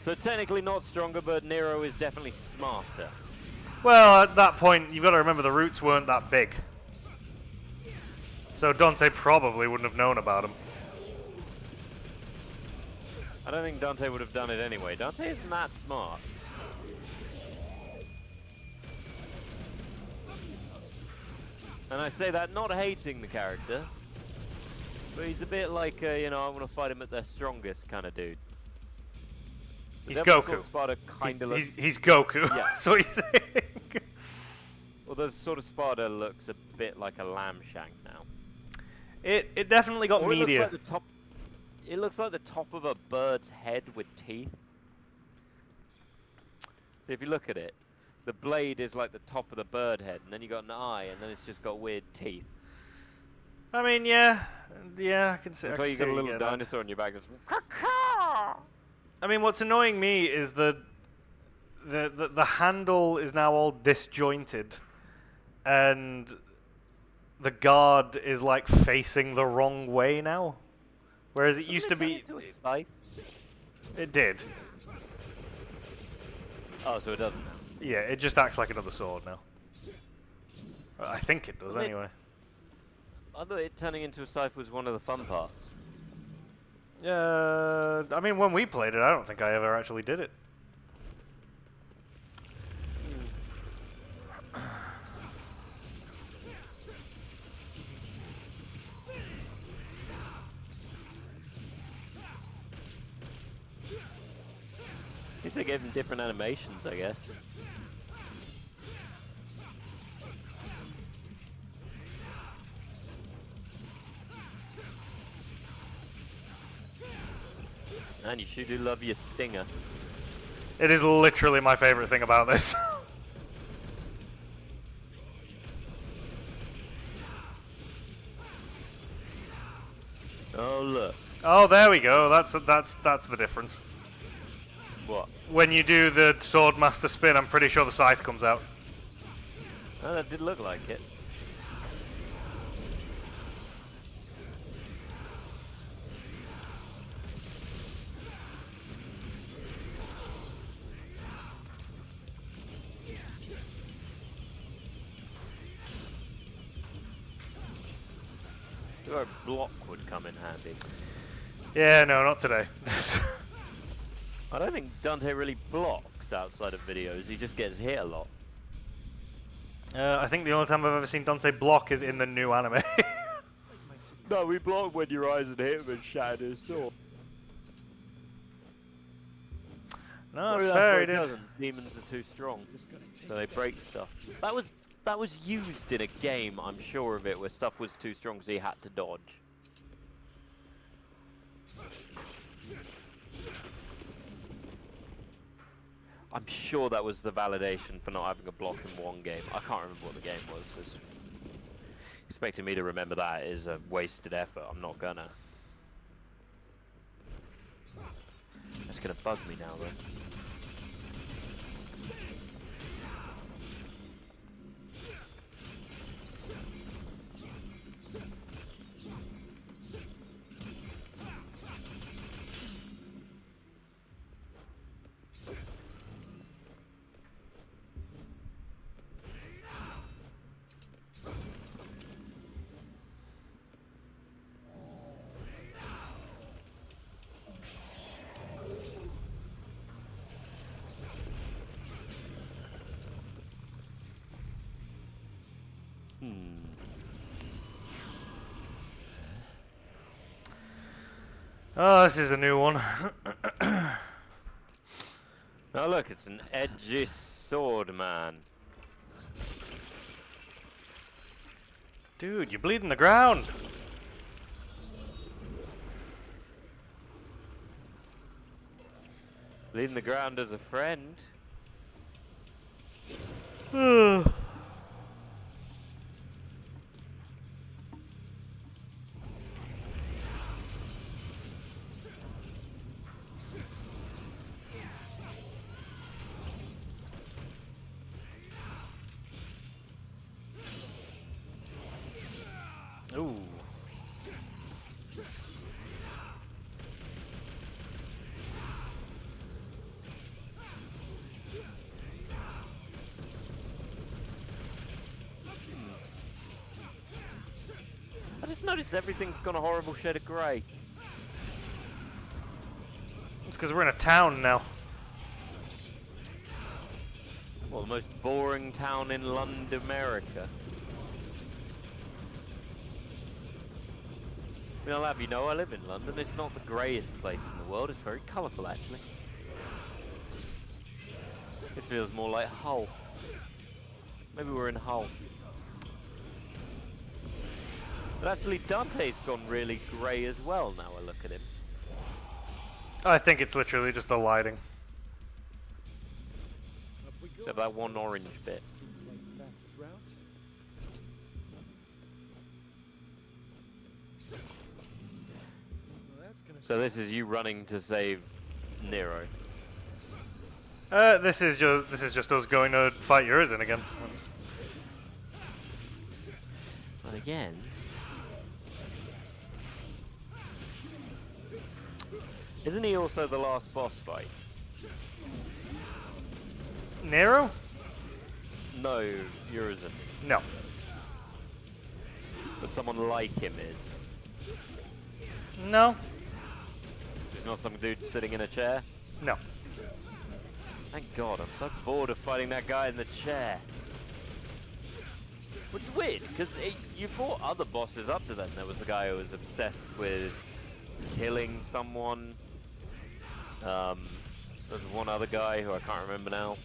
So technically not stronger, but Nero is definitely smarter.
Well, at that point, you've got to remember the roots weren't that big. So Dante probably wouldn't have known about them.
I don't think Dante would have done it anyway. Dante isn't that smart. And I say that not hating the character, but he's a bit like, you know, I want to fight him at their strongest kind of dude.
He's Goku. He's Goku.
Yeah.
That's what he's saying.
Well, the sort of Sparta looks a bit like a lamb shank now.
It definitely got media.
It looks like the top of a bird's head with teeth. So if you look at it, the blade is like the top of the bird head, and then you got an eye, and then it's just got weird teeth.
I mean, yeah, I can see.
It's like you got a little dinosaur on your back. That's
I mean, what's annoying me is the handle is now all disjointed, and the guard is like facing the wrong way now, whereas it used to be. It did.
Oh, so it doesn't now.
Yeah, it just acts like another sword now. I think it does,
Well,
anyway.
I thought it turning into a scythe was one of the fun parts.
I mean, when we played it, I don't think I ever actually did it.
At least they gave him different animations, I guess. And you sure do love your stinger.
It is literally my favorite thing about this.
Oh look.
Oh, there we go. That's the difference.
What?
When you do the Swordmaster spin, I'm pretty sure the scythe comes out.
Oh, that did look like it. Your block would come in handy.
Yeah, no, not today.
I don't think Dante really blocks outside of videos, he just gets hit a lot.
I think the only time I've ever seen Dante block is in the new anime.
No, we block when your eyes and hit him and shattered his sword.
No, it's fair, he did.
Demons are too strong, so they break stuff. That was used in a game, I'm sure of it, where stuff was too strong so you had to dodge. I'm sure that was the validation for not having a block in one game. I can't remember what the game was. Expecting me to remember that is a wasted effort. I'm not gonna. That's gonna bug me now, though.
Oh, this is a new one.
Oh look, it's an edgy sword man.
Dude, you're bleeding the ground.
Leading the ground as a friend.
Ooh.
just noticed everything's gone a horrible shade of grey.
It's because we're in a town now.
Well, the most boring town in London, America. I mean, I'll have you know, I live in London. It's not the greyest place in the world. It's very colourful, actually. This feels more like Hull. Maybe we're in Hull. But actually, Dante's gone really grey as well now I look at him.
I think it's literally just the lighting.
Except that one orange bit.
Seems like the fastest route. Well, that's gonna
So this is you running to save Nero.
This is just us going to fight Urizen again. That's...
But again... Isn't he also the last boss fight?
Nero?
No, Urizen.
No.
But someone like him is.
No.
He's not some dude sitting in a chair?
No.
Thank God, I'm so bored of fighting that guy in the chair. Which is weird, because you fought other bosses up to then. There was the guy who was obsessed with killing someone. There's one other guy who I can't remember now.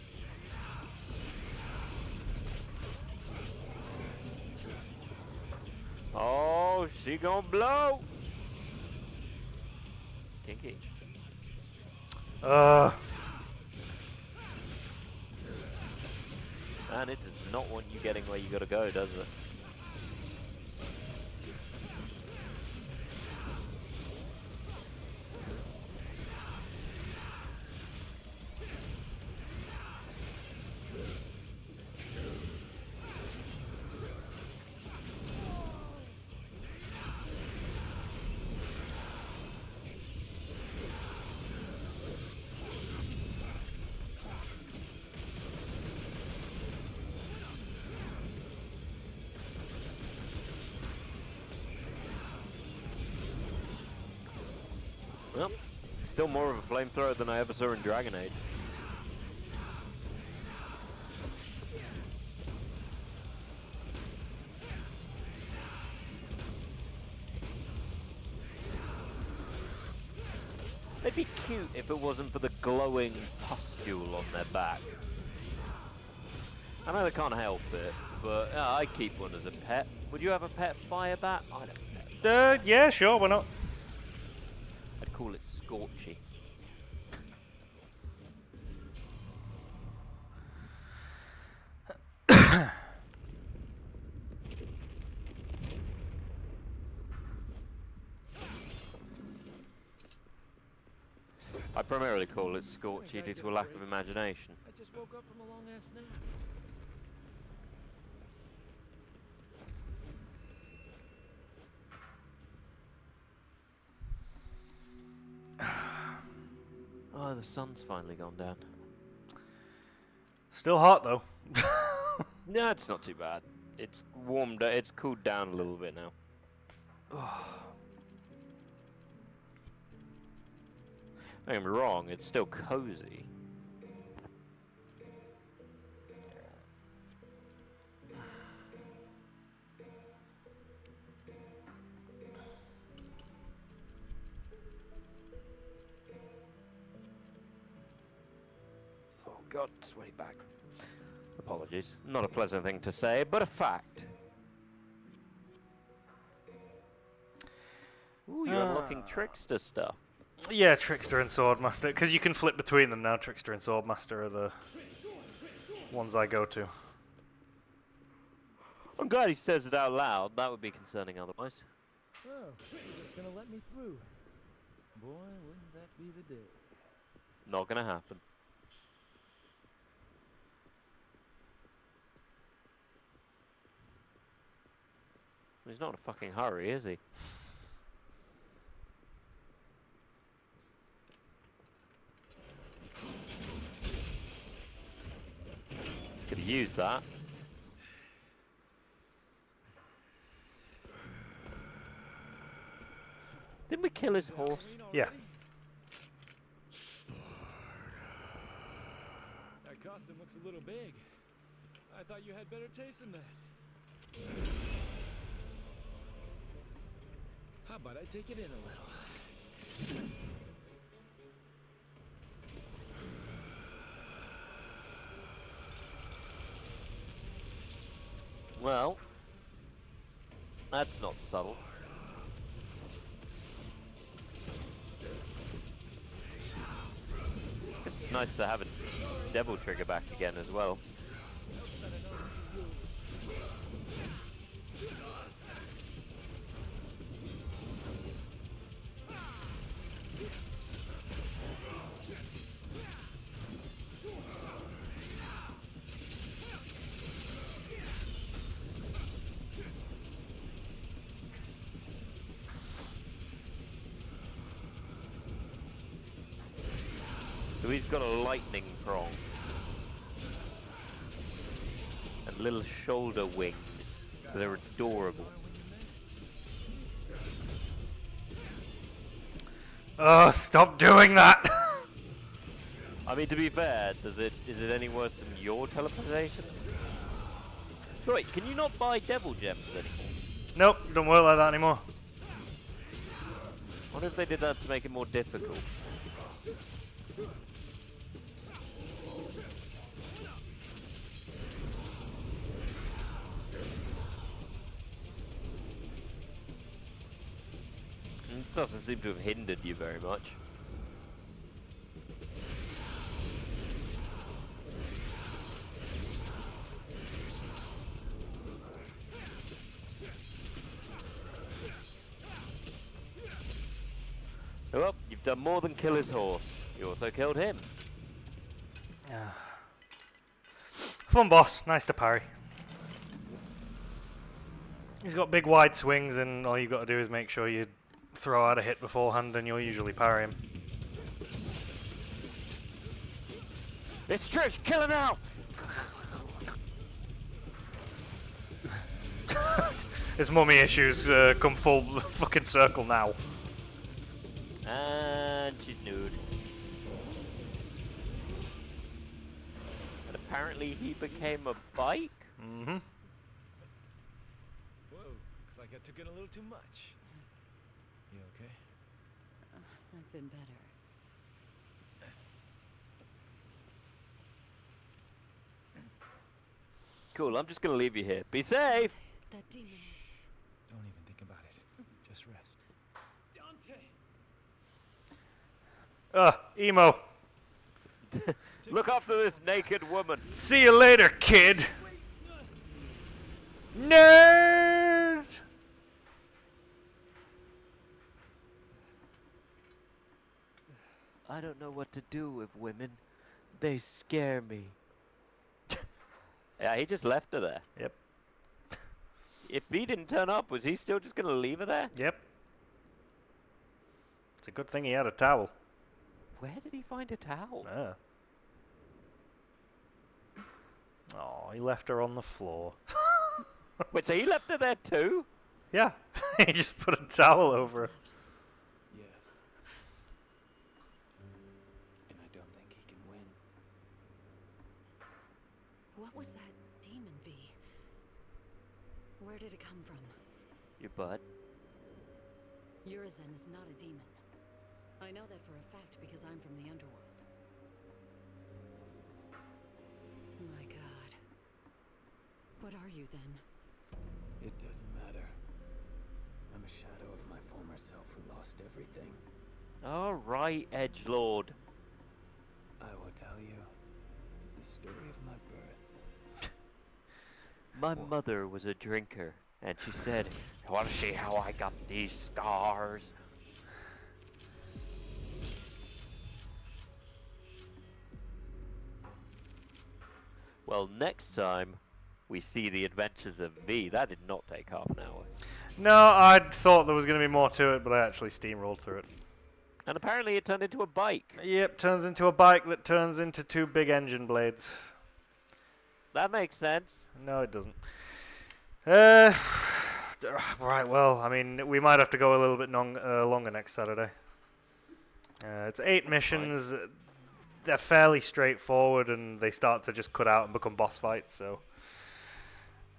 Oh, she gonna blow! Kinky. And it does not want you getting where you gotta go, does it? Well, still more of a flamethrower than I ever saw in Dragon Age. They'd be cute if it wasn't for the glowing pustule on their back. I know they can't help it, but I keep one as a pet. Would you have a pet fire bat? I don't know.
Yeah, sure, why not?
I'd call it Scorchy. I primarily call it Scorchy due to a lack of imagination.
I just woke up from a long ass nap.
Oh, the sun's finally gone down.
Still hot though.
No, it's not too bad. It's warmed up, it's cooled down a little bit now. Don't get me wrong, it's still cozy. Oh God, sweaty back. Apologies. Not a pleasant thing to say, but a fact. Ooh, you're unlocking trickster stuff.
Yeah, Trickster and Swordmaster, because you can flip between them now. Trickster and Swordmaster are the ones I go to.
I'm glad he says it out loud. That would be concerning otherwise.
Oh, you're just gonna let me through. Boy, wouldn't that be the day.
Not gonna happen. He's not in a fucking hurry, is he? Could have used that. Didn't we kill his horse?
Yeah.
That costume looks a little big. I thought you had better taste than that. How about I take it in a little?
Well, that's not subtle. It's nice to have a devil trigger back again as well. So he's got a lightning prong. And little shoulder wings. They're adorable.
Oh, stop doing that!
I mean, to be fair, is it any worse than your teleportation? So wait, can you not buy devil gems anymore?
Nope, don't work like that anymore.
I wonder if they did that to make it more difficult. It doesn't seem to have hindered you very much. Well, you've done more than kill his horse. You also killed him.
Fun boss, nice to parry. He's got big wide swings and all you've got to do is make sure you throw out a hit beforehand and you'll usually parry him.
It's Trish, kill him now!
His mummy issues come full fucking circle now.
And she's nude. And apparently he became a bike?
Mm-hmm.
Whoa, looks like I took in a little too much. You okay?
I've been better.
Cool, I'm just gonna leave you here. Be safe!
That demon is...
Don't even think about it. Just rest. Dante!
Emo.
Look after this naked woman.
See you later, kid. Nerd!
I don't know what to do with women. They scare me. Yeah, he just left her there.
Yep.
If he didn't turn up, was he still just gonna leave her there?
Yep. It's a good thing he had a towel.
Where did he find a towel?
Oh, he left her on the floor.
Wait, so he left her there too?
Yeah. He just put a towel over her.
Yes. And I don't think he can win.
What was that demon, V? Where did it come from?
Your butt.
Urizen is not a demon. I know that for a fact because I'm from the underworld. My god. What are you then?
It doesn't matter. I'm a shadow of my former self who lost everything.
Alright, edgelord.
I will tell you the story of my birth.
My mother was a drinker, and she said, "Want to see how I got these scars?" Well, next time we see the adventures of V. That did not take half an hour.
No, I thought there was going to be more to it, but I actually steamrolled through it.
And apparently it turned into a bike.
Yep, turns into a bike that turns into 2 big engine blades.
That makes sense.
No, it doesn't. Right, well, I mean, we might have to go a little bit longer next Saturday. It's 8 missions. They're fairly straightforward, and they start to just cut out and become boss fights, so...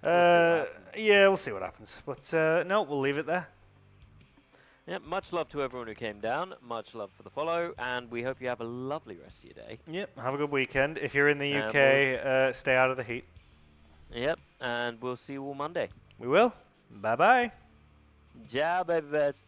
yeah, we'll see what happens. But, no, we'll leave it there.
Yep, much love to everyone who came down. Much love for the follow, and we hope you have a lovely rest of your day.
Yep, have a good weekend. If you're in the
And
UK, stay out of the heat.
Yep, and we'll see you all Monday.
We will. Bye-bye.
Ciao, baby birds.